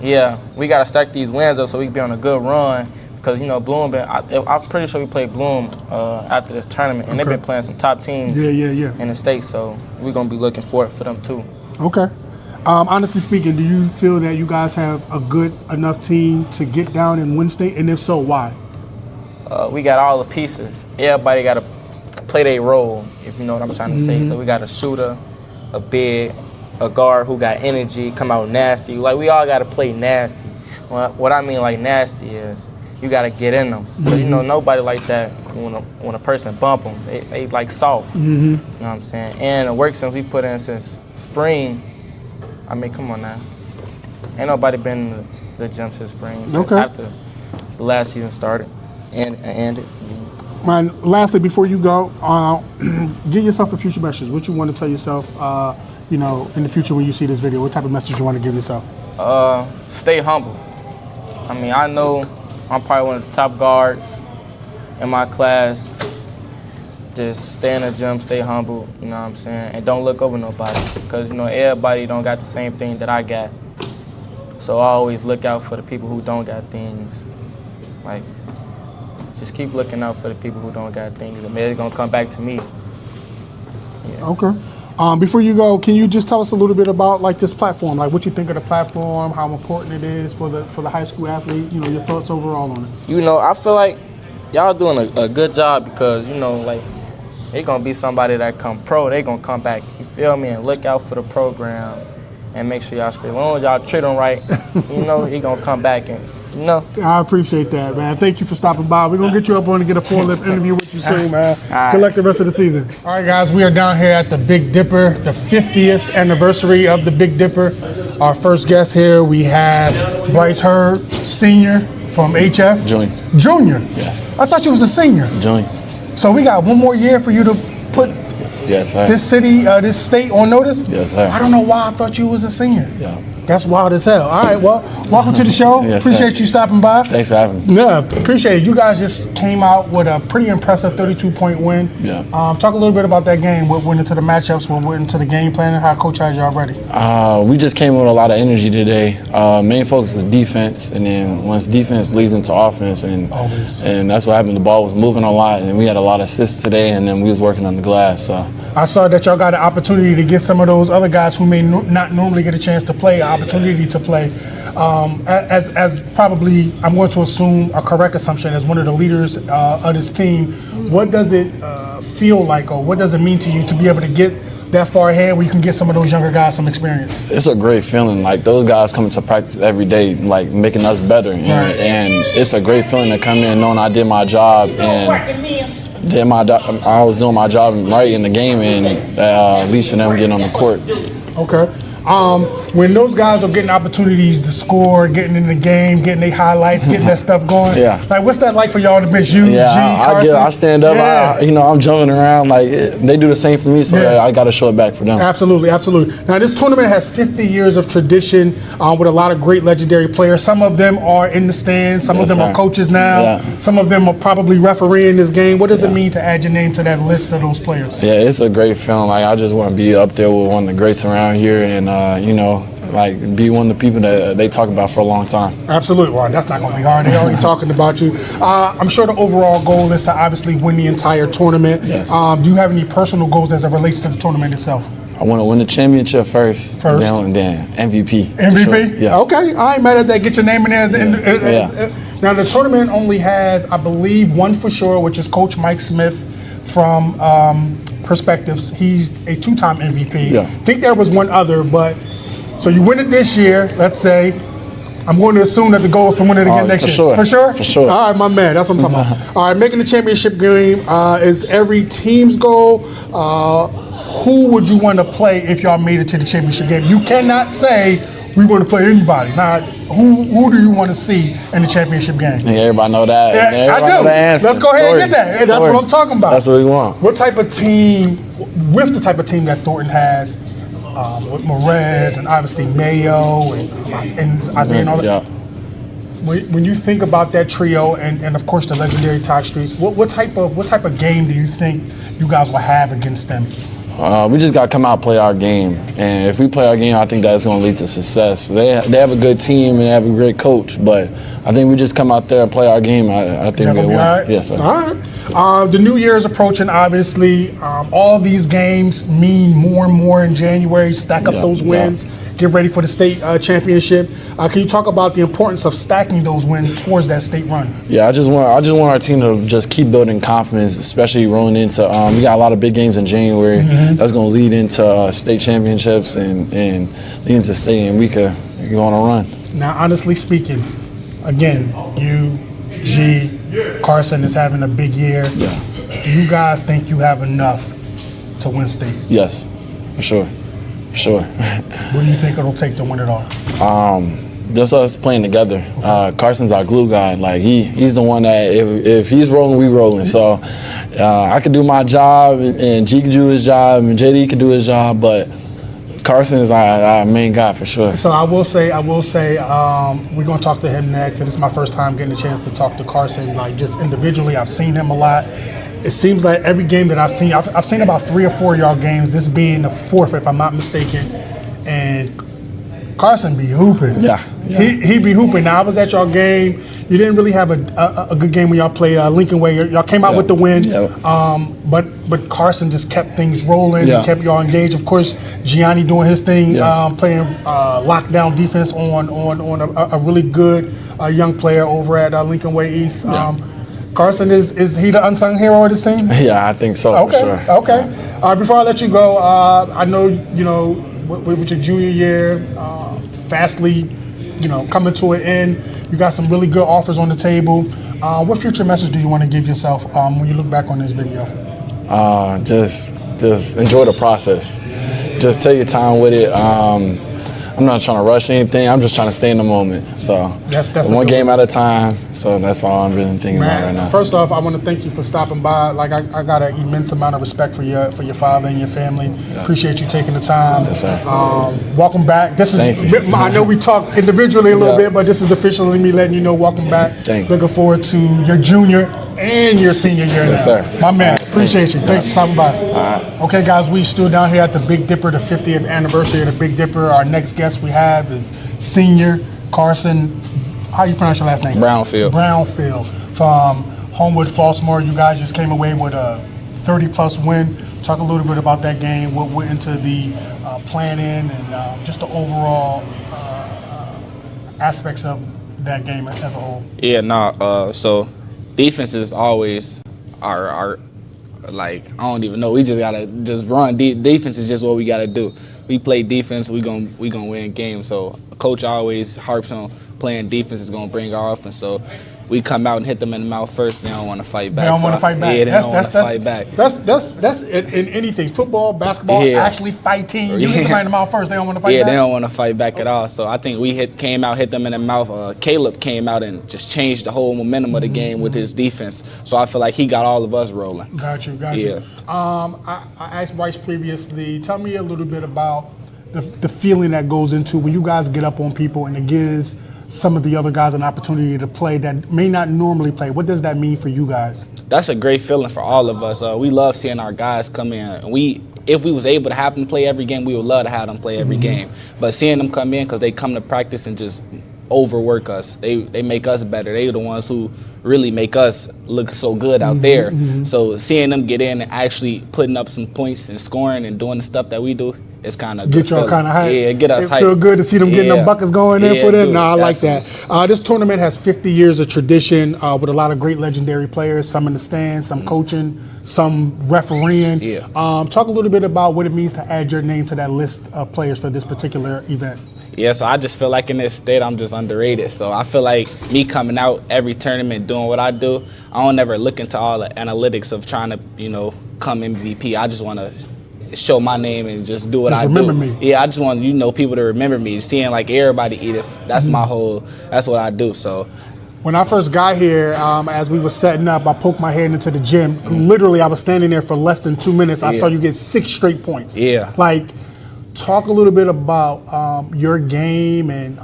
Yeah, we got to stack these wins up so we can be on a good run Because, you know, Bloom, I'm pretty sure we played Bloom after this tournament, and they've been playing some top teams in the States, so we're going to be looking forward for them too. Okay. Honestly speaking, do you feel that you guys have a good enough team to get down and win state? And if so, why? We got all the pieces. Everybody got to play their role, if you know what I'm trying to say. So we got a shooter, a big, a guard who got energy, come out nasty. Like, we all got to play nasty. What I mean like nasty is you got to get in them. Because, you know, nobody like that when a person bump them. They like soft. You know what I'm saying? And the work since we put in since spring, I mean, come on now. Ain't nobody been in the gym since spring. So after the last season started and ended. Man, lastly, before you go, give yourself a future message. What you want to tell yourself, you know, in the future when you see this video? What type of message you want to give yourself? Stay humble. I mean, I know I'm probably one of the top guards in my class. Just stay in the gym, stay humble, you know what I'm saying? And don't look over nobody. Because, you know, everybody don't got the same thing that I got. So I always look out for the people who don't got things. Like, just keep looking out for the people who don't got things. And they're going to come back to me. Yeah. Okay. Before you go, can you just tell us a little bit about like this platform, like what you think of the platform, how important it is for the high school athlete, you know, your thoughts overall on it? You know, I feel like y'all doing a good job because, you know, like, they gonna be somebody that come pro, they gonna come back, you feel me, and look out for the program and make sure y'all straight. As long as y'all treat them right, you know, he gonna come back and, you know. I appreciate that, man. Thank you for stopping by. We're gonna get you up on to get a full-length interview with you soon, man. Good luck the rest of the season. All right, guys, we are down here at the Big Dipper, the 50th anniversary of the Big Dipper. Our first guest here, we have Bryce Hurd, senior from HF. Junior? Yes. I thought you was a senior. Junior. So we got one more year for you to put this city, this state on notice? Yes, sir. I don't know why I thought you was a senior. Yeah. That's wild as hell. All right, well, welcome to the show. Yes, appreciate you stopping by. Thanks for having me. Yeah, appreciate it. You guys just came out with a pretty impressive 32-point win. Yeah. Talk a little bit about that game. What went into the matchups, what went into the game plan, and how Coach had y'all ready? We just came with a lot of energy today. Main focus is defense, and then once defense leads into offense, and that's what happened. The ball was moving a lot, and we had a lot of assists today, and then we was working on the glass. So I saw that y'all got an opportunity to get some of those other guys who may not normally get a chance to play, an opportunity to play. As probably, I'm going to assume a correct assumption, as one of the leaders of this team, what does it feel like, or what does it mean to you to be able to get that far ahead where you can get some of those younger guys some experience? It's a great feeling. Like, those guys coming to practice every day, like making us better. And it's a great feeling to come in knowing I did my job and I was doing my job right in the game and leading them getting on the court. Okay. When those guys are getting opportunities to score, getting in the game, getting their highlights, getting that stuff going, like, what's that like for y'all to miss you, Carson? I stand up, I'm jumping around, like, they do the same for me, so I got to show it back for them. Absolutely, absolutely. Now, this tournament has 50 years of tradition with a lot of great legendary players. Some of them are in the stands, some of them are coaches now, some of them are probably refereeing this game. What does it mean to add your name to that list of those players? Yeah, it's a great feeling. Like, I just want to be up there with one of the greats around here and, like, be one of the people that they talk about for a long time. Absolutely. Well, that's not going to be hard. They're already talking about you. I'm sure the overall goal is to obviously win the entire tournament. Yes. Do you have any personal goals as it relates to the tournament itself? I want to win the championship first. Then MVP. MVP? Sure. Yes. Okay. I ain't mad at that. Get your name in there. Now, the tournament only has, I believe, one for sure, which is Coach Mike Smith from Perspectives. He's a two-time MVP. I think there was one other, but so you win it this year, let's say. I'm going to assume that the goal is to win it again next year. Sure. For sure? For sure. All right, my man. That's what I'm talking about. All right, making the championship game is every team's goal. Who would you want to play if y'all made it to the championship game? You cannot say we want to play anybody. Now, who do you want to see in the championship game? Yeah, everybody know that. Yeah, I do. Know the answer. Let's go ahead and get that. Hey, that's what I'm talking about. That's what we want. What type of team, with the type of team that Thornton has, with Morez and obviously Mayo and Isaiah and all that. When you think about that trio and of course the legendary Todd Streets, what type of game do you think you guys will have against them? We just got to come out and play our game. And if we play our game, I think that's going to lead to success. They have a good team and they have a great coach, but I think we just come out there and play our game. I think we'll win. All right? Yes, sir. All right. The new year is approaching, obviously. All these games mean more and more in January. Stack up those wins. Get ready for the state championship. Can you talk about the importance of stacking those wins towards that state run? Yeah, I just want our team to just keep building confidence, especially rolling into. We got a lot of big games in January. That's going to lead into state championships and lead into state, and we could go on a run. Now, honestly speaking, again, Carson is having a big year. Yeah. Do you guys think you have enough to win state? Yes, for sure. What do you think it'll take to win it all? Just us playing together. Carson's our glue guy. Like he's the one that if he's rolling, we rolling. So I could do my job, and G could do his job, and JD could do his job, but Carson is our main guy for sure. So I will say, we're gonna talk to him next. And this is my first time getting a chance to talk to Carson, like just individually. I've seen him a lot. It seems like every game that I've seen about 3 or 4 of y'all games, this being the 4th, if I'm not mistaken. And Carson be hooping. Yeah. He be hooping. Now, I was at y'all game. You didn't really have a good game when y'all played Lincoln Way. Y'all came out with the win. Yeah. But Carson just kept things rolling. Yeah. And kept y'all engaged. Of course, Gianni doing his thing, Yes. playing lockdown defense on a really good young player over at Lincoln Way East. Yeah. Carson, is he the unsung hero of this team? Yeah, I think so. Okay, for sure. okay. Before I let you go, I know, with your junior year, fastly, coming to an end, you got some really good offers on the table. What future message do you want to give yourself when you look back on this video? Just enjoy the process. Just take your time with it. I'm not trying to rush anything. I'm just trying to stay in the moment. So That's one game at a time. So that's all I'm really thinking about right now. First off, I want to thank you for stopping by. Like I got an immense amount of respect for your father and your family. Yeah. Appreciate you taking the time. Yes, sir. Welcome back. This is. I know we talked individually a little bit, but this is officially me letting you know. Welcome back. Thank you. Looking forward to your junior and your senior year. Yes, now. sir. My man, appreciate you. Thanks for stopping by. All right. Okay, guys, we still down here at the Big Dipper, the 50th anniversary of the Big Dipper. Our next guest we have is senior Carson. How you pronounce your last name? Brownfield from Homewood, Flossmoor. You guys just came away with a 30-plus win. Talk a little bit about that game, what went into the planning, and just the overall aspects of that game as a whole. Yeah, so defense is always our like, I don't even know. We just gotta just run. Defense is just what we gotta do. We play defense, we gonna win games. So coach always harps on playing defense is gonna bring our offense. So we come out and hit them in the mouth first. They don't want to fight back. They don't want to fight back. Yeah, they don't want to fight back. That's in anything. Football, basketball, actually fighting. You hit somebody in the mouth first, they don't want to fight back? Yeah, they don't want to fight back at all. So I think we came out, hit them in the mouth. Caleb came out and just changed the whole momentum of the game with his defense. So I feel like he got all of us rolling. Got you. Yeah. I asked Bryce previously, tell me a little bit about the feeling that goes into when you guys get up on people and it gives some of the other guys an opportunity to play that may not normally play. What does that mean for you guys? That's a great feeling for all of us. We love seeing our guys come in. If we was able to have them play every game, we would love to have them play every game. But seeing them come in because they come to practice and just overwork us. They make us better. They're the ones who really make us look so good out there. So seeing them get in and actually putting up some points and scoring and doing the stuff that we do, it's kind of get y'all kind of hype. Yeah, get us hype. It feel good to see them getting them buckets going in for them. Dude, I like that. This tournament has 50 years of tradition with a lot of great legendary players. Some in the stands, some coaching, some refereeing. Yeah. Talk a little bit about what it means to add your name to that list of players for this particular event. Yeah, so I just feel like in this state I'm just underrated. So I feel like me coming out every tournament doing what I do, I don't ever look into all the analytics of trying to, come MVP. I just want to show my name and just do what I do. Remember me. Yeah, I just want people to remember me. Seeing like everybody eat it, that's that's what I do. So when I first got here, as we were setting up, I poked my head into the gym. Literally, I was standing there for less than 2 minutes. I saw you get 6 straight points. Yeah. Like, talk a little bit about your game and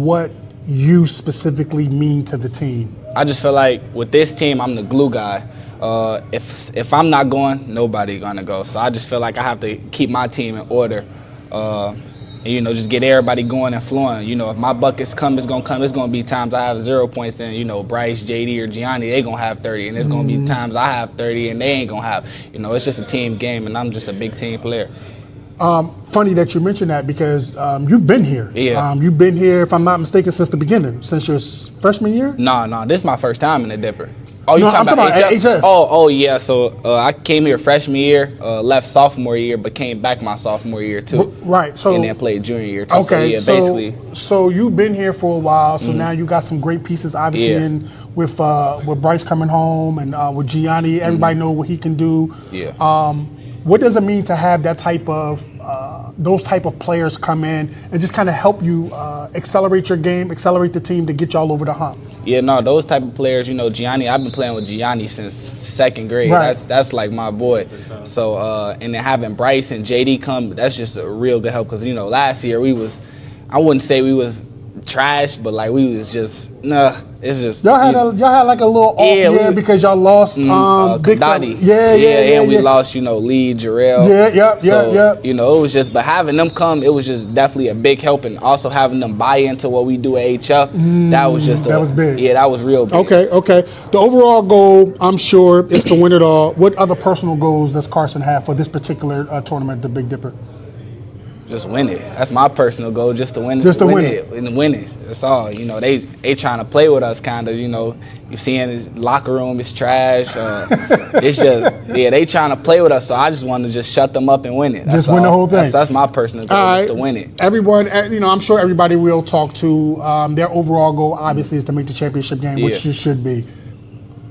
what you specifically mean to the team. I just feel like with this team, I'm the glue guy. If I'm not going, nobody gonna go. So I just feel like I have to keep my team in order. And, just get everybody going and flowing. If my buckets come, it's gonna come. It's gonna be times I have 0 points, and Bryce, JD, or Gianni, they gonna have 30, and it's gonna be times I have 30, and they ain't gonna have. It's just a team game, and I'm just a big team player. Funny that you mentioned that because you've been here. Yeah. You've been here, if I'm not mistaken, since the beginning, since your freshman year. No, this is my first time in the Dipper. Oh, you No, talking I'm about talking about HF? HF. Oh, yeah. So I came here freshman year, left sophomore year, but came back my sophomore year too. Right. So and then played junior year too. Okay. So, yeah, basically. So you've been here for a while. So now you got some great pieces, obviously, Yeah. in with Bryce coming home and with Gianni. Everybody know what he can do. Yeah. What does it mean to have that type of those type of players come in and just kind of help you accelerate your game, accelerate the team to get y'all over the hump? Yeah, no, those type of players, Gianni, I've been playing with Gianni since second grade. Right. That's like my boy. So, and then having Bryce and JD come, that's just a real good help because, last year I wouldn't say we was trash, but like we was just, it's just. Y'all had like a little off year because y'all lost Big Kandadi. Yeah, and we lost, Lee, Jarrell. Yeah. It was just, but having them come, it was just definitely a big help, and also having them buy into what we do at HF, that was just that was big. Yeah, that was real big. Okay. The overall goal, I'm sure, is to win it all. What other personal goals does Carson have for this particular tournament, the Big Dipper? Just win it. That's my personal goal, just to win it. Just to win it. And win it. That's all. They trying to play with us, kind of. You seeing his locker room is trash. It's just, they trying to play with us. So I just want to just shut them up and win it. Just win the whole thing. That's my personal goal, All just right. to win it. Everyone, I'm sure everybody will talk to. Their overall goal, obviously, is to make the championship game, which it should be.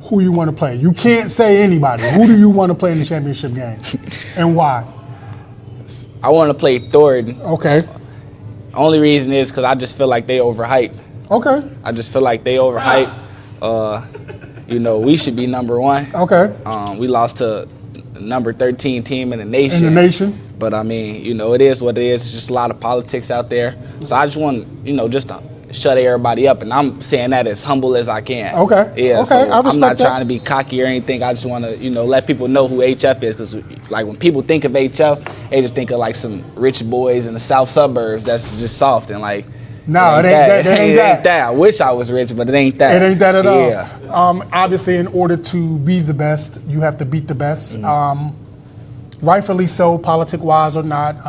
Who you want to play? You can't say anybody. Who do you want to play in the championship game, and why? I want to play Thornton. Okay. Only reason is because I just feel like they overhyped. Okay. I just feel like they overhyped. We should be number one. Okay. We lost to the number 13 team in the nation. In the nation. But I mean, it is what it is. It's just a lot of politics out there. So I just want, just to shut everybody up, and I'm saying that as humble as I can. Okay. Yeah. Okay. So I respect I'm not that. trying to be cocky or anything. I just want to, let people know who HF is, because like when people think of HF, they just think of like some rich boys in the south suburbs that's just soft and like. No, it ain't that. I wish I was rich, but it ain't that. It ain't that at all. Yeah. Obviously, in order to be the best, you have to beat the best. Rightfully so, politic-wise or not.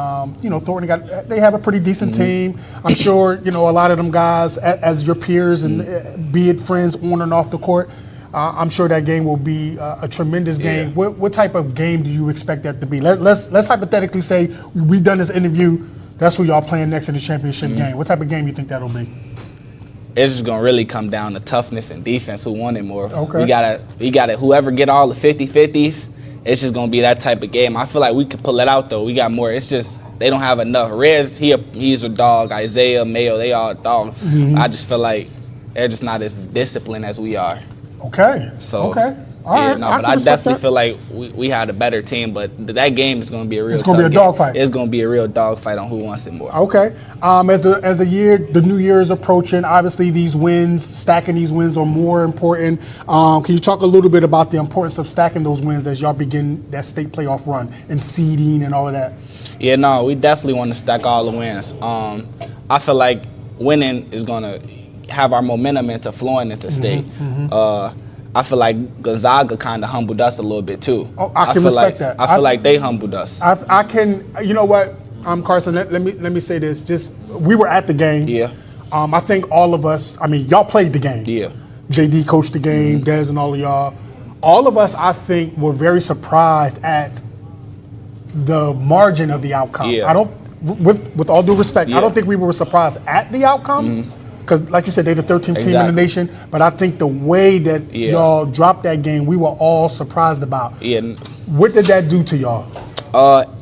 Thornton they have a pretty decent team. I'm sure, a lot of them guys, as your peers and be it friends on and off the court, I'm sure that game will be a tremendous game. What type of game do you expect that to be? Let's hypothetically say we've done this interview. That's who y'all playing next in the championship game. What type of game you think that'll be? It's just gonna really come down to toughness and defense. Who won it more? Okay. We gotta. Whoever get all the 50-50s, it's just gonna be that type of game. I feel like we could pull it out though. We got more. It's just they don't have enough. Rez, he's a dog. Isaiah, Mayo, they all dogs. I just feel like they're just not as disciplined as we are. Okay. So okay. All right. but I definitely feel like we had a better team, but that game is going to be a real. It's going to be a dogfight. It's going to be a real dogfight on who wants it more. Okay. As the new year is approaching, obviously stacking these wins are more important. Can you talk a little bit about the importance of stacking those wins as y'all begin that state playoff run and seeding and all of that? Yeah, no, we definitely want to stack all the wins. I feel like winning is going to have our momentum into flowing into state. I feel like Gonzaga kind of humbled us a little bit too. Oh, I can respect that. I feel like they humbled us. I can. You know what, Carson? Let me say this. Just we were at the game. Yeah. I think all of us. I mean, y'all played the game. Yeah. JD coached the game. Dez and all of y'all. All of us, I think, were very surprised at the margin of the outcome. Yeah. I don't. With all due respect, Yeah. I don't think we were surprised at the outcome. Because, like you said, they're the 13th team in the nation. But I think the way that y'all dropped that game, we were all surprised about. Yeah. What did that do to y'all?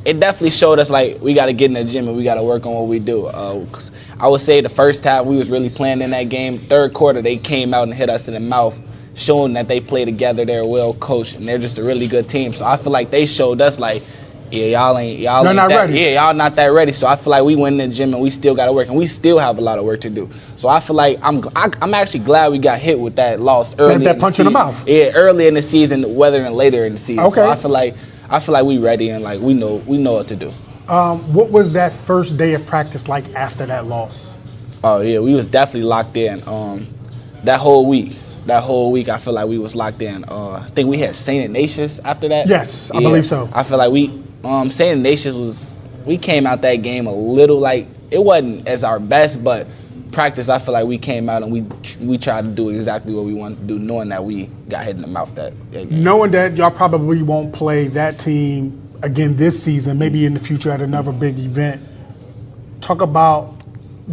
It definitely showed us like we got to get in the gym and we got to work on what we do. 'Cause I would say the first half we was really playing in that game. Third quarter they came out and hit us in the mouth, showing that they play together. They're well coached and they're just a really good team. So I feel like they showed us like, y'all They're ain't not that, ready. Yeah, y'all not that ready. So I feel like we went in the gym and we still got to work, and we still have a lot of work to do. So I feel like I'm actually glad we got hit with that loss early. That punch in the mouth. Yeah, early in the season, rather than later in the season. Okay. So I feel like we ready and like we know what to do. What was that first day of practice like after that loss? Oh yeah, we was definitely locked in. That whole week, I feel like we was locked in. I think we had St. Ignatius after that. Yes, I believe so. I feel like St. Ignatius we came out that game a little like, it wasn't as our best, but practice, I feel like we came out and we tried to do exactly what we wanted to do, knowing that we got hit in the mouth that game. Knowing that y'all probably won't play that team again this season, maybe in the future at another big event, talk about,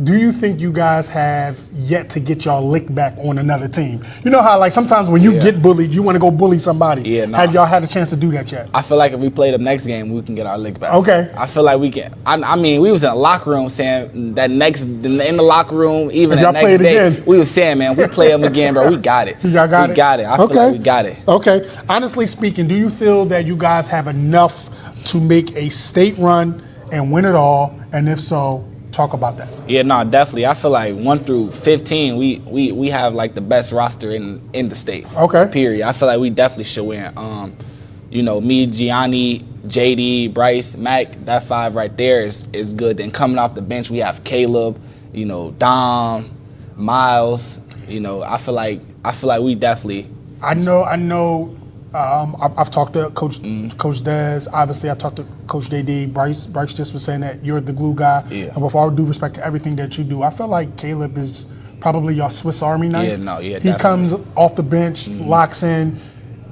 do you think you guys have yet to get y'all lick back on another team? You know how like sometimes when you get bullied, you want to go bully somebody. Yeah, nah. Have y'all had a chance to do that yet? I feel like if we play the next game, we can get our lick back. Okay. I feel like we can. I mean, we was in the locker room saying that in the locker room, even If the y'all play next it day, again. we was saying, man, if we play them again, bro, we got it. Y'all got we it? got it. I feel like we got it. Okay. Honestly speaking, do you feel that you guys have enough to make a state run and win it all? And if so, talk about that. Yeah, no, definitely. I feel like 1 through 15, we have like the best roster in the state. Okay. Period. I feel like we definitely should win. Me, Gianni, JD, Bryce, Mac, that 5 right there is good. Then coming off the bench, we have Caleb, Dom, Miles. I feel like we definitely. I know. I've talked to Coach Dez. Obviously, I talked to Coach JD. Bryce just was saying that you're the glue guy. Yeah. And with all due respect to everything that you do, I feel like Caleb is probably your Swiss Army knife. Yeah, he definitely. comes off the bench, locks in,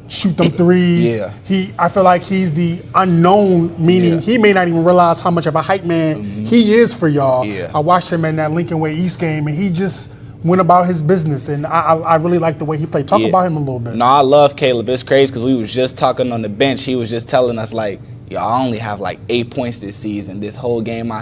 shoot them threes. Yeah. I feel like he's the unknown, meaning he may not even realize how much of a hype man he is for y'all. Yeah. I watched him in that Lincoln Way East game, and he just went about his business, and I really like the way he played. Talk about him a little bit. No, I love Caleb. It's crazy because we was just talking on the bench. He was just telling us like, I only have like 8 points this season. This whole game,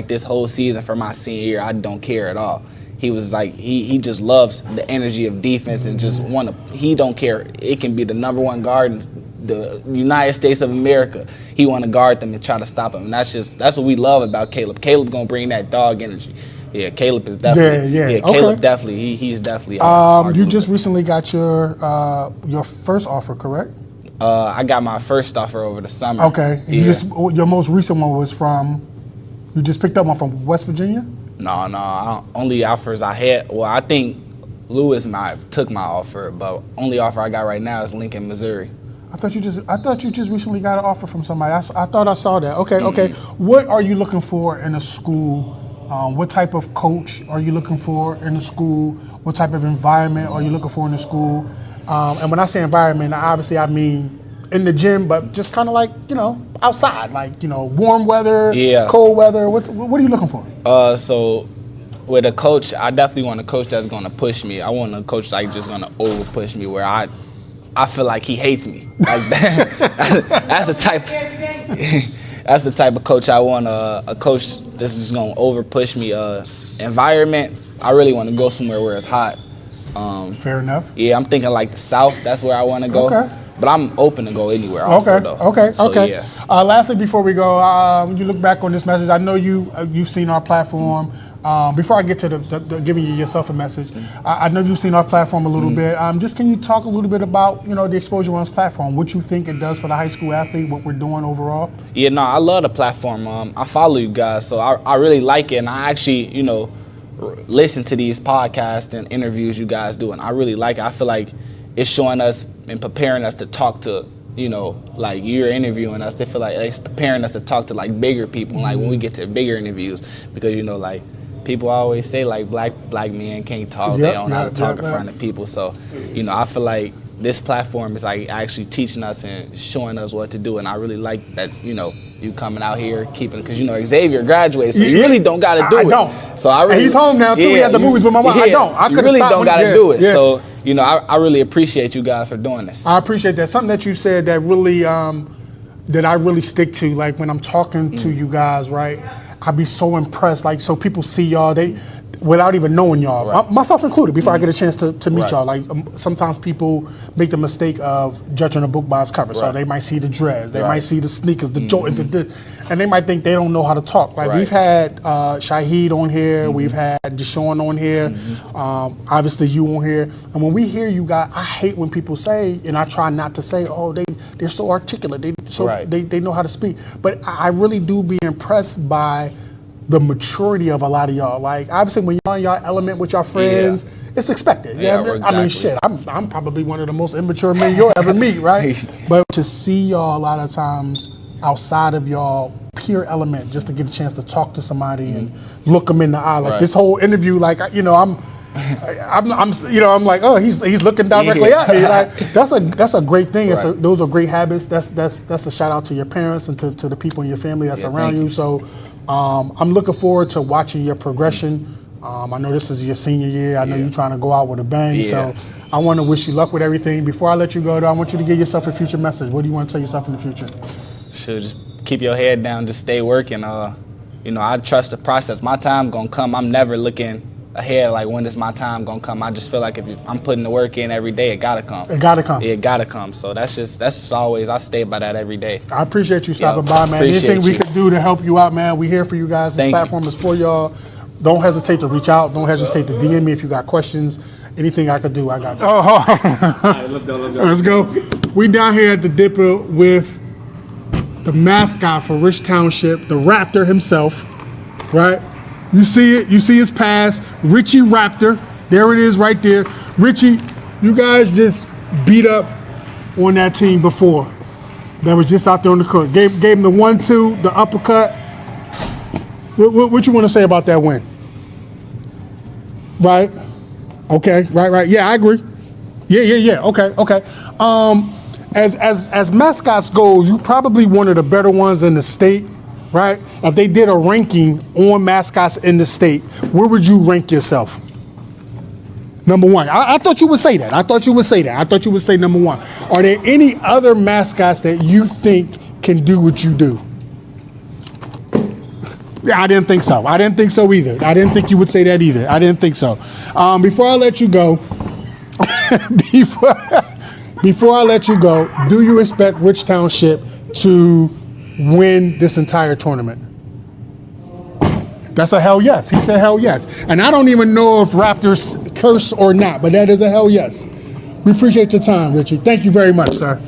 this whole season for my senior year, I don't care at all. He was like, he just loves the energy of defense and just he don't care. It can be the number 1 guard in the United States of America. He want to guard them and try to stop them. And that's what we love about Caleb. Caleb gonna bring that dog energy. Yeah, Caleb is definitely. Yeah, Caleb definitely. He's definitely. You just recently got your first offer, correct? I got my first offer over the summer. Okay. Yeah. Your most recent one was from. You just picked up one from West Virginia. No. Only offers I had. Well, I think Lewis took my offer, but only offer I got right now is Lincoln, Missouri. I thought you just recently got an offer from somebody. I thought I saw that. Okay. What are you looking for in a school? What type of coach are you looking for in the school? What type of environment are you looking for in the school? And when I say environment, obviously I mean in the gym, but just kind of like, outside, like, warm weather, cold weather. What are you looking for? So with a coach, I definitely want a coach that's going to push me. I want a coach like just going to over push me where I feel like he hates me. Like that's the type. That's the type of coach I want. A coach that's just gonna over push me. Environment, I really want to go somewhere where it's hot. Fair enough. Yeah, I'm thinking like the South. That's where I want to go. Okay. But I'm open to go anywhere also, though. Okay. Yeah. Lastly, before we go, you look back on this message. I know you've seen our platform. Before I get to the giving yourself a message, I know you've seen our platform a little bit. Just can you talk a little bit about the Exposure Runs platform, what you think it does for the high school athlete, what we're doing overall? Yeah, no, I love the platform. I follow you guys, so I really like it, and I actually listen to these podcasts and interviews you guys do, and I really like it. I feel like it's showing us and preparing us to talk to. Like you're interviewing us, they feel like it's preparing us to talk to like bigger people, like when we get to bigger interviews, because like people always say like black men can't talk, they don't know how to talk in front of people. So, I feel like this platform is like actually teaching us and showing us what to do, and I really like that. You coming out here keeping, because Xavier graduated, so you really don't got to do it. I don't. So I really, and he's home now too. We had the movies with my mom. I don't. I you really don't got to do it. Yeah. So I really appreciate you guys for doing this. I appreciate that. Something that you said that really that I really stick to, like when I'm talking to you guys, right? I'd be so impressed. Like, so people see y'all, without even knowing y'all, myself included, before I get a chance to meet y'all. Like, sometimes people make the mistake of judging a book by its cover. So they might see the dreads, they might see the sneakers, the Jordan, and they might think they don't know how to talk. Like, we've had Shaheed on here, we've had Deshaun on here, obviously you on here. And when we hear you guys, I hate when people say, and I try not to say, oh, they're so articulate, they know how to speak. But I really do be impressed by the maturity of a lot of y'all. Like, obviously when y'all in y'all element with your friends, it's expected. Yeah, Exactly. I mean, shit, I'm probably one of the most immature men you'll ever meet, right? But to see y'all a lot of times outside of y'all pure element, just to get a chance to talk to somebody and look them in the eye. Like this whole interview, like, you know, I'm like, oh, he's looking directly at me. Like, that's a great thing. Those are great habits. That's a shout out to your parents and to the people in your family that's around you. So I'm looking forward to watching your progression. I know this is your senior year. I know you're trying to go out with a bang. So I want to wish you luck with everything. Before I let you go, though, I want you to give yourself a future message. What do you want to tell yourself in the future? Should just keep your head down, just stay working. You know, I trust the process. My time gonna come. I'm never looking ahead like, when is my time gonna come? I just feel like if I'm putting the work in every day, it gotta come. It gotta come. It gotta come. So that's just always, I stay by that every day. I appreciate you stopping by, man. Anything we could do to help you out, man, we here for you guys. This platform is for y'all. Don't hesitate to reach out. Don't hesitate to DM me if you got questions. Anything I could do, I got you. Let's go. We down here at the Dipper with the mascot for Rich Township, the Raptor himself, right? You see it, you see his pass, Richie Raptor. There it is right there. Richie, you guys just beat up on that team before. That was just out there on the court. Gave him the 1-2, the uppercut. What you want to say about that win? Right? Okay, right. Yeah, I agree. Yeah. Okay. As mascots goes, you probably one of the better ones in the state, right? If they did a ranking on mascots in the state, where would you rank yourself? Number one. I thought you would say that. I thought you would say number one. Are there any other mascots that you think can do what you do? Yeah, I didn't think so. I didn't think so either. I didn't think you would say that either. I didn't think so. Before I let you go, before I let you go, do you expect Rich Township to win this entire tournament? That's a hell yes. He said hell yes. And I don't even know if Raptors curse or not, but that is a hell yes. We appreciate your time, Richie. Thank you very much, sir.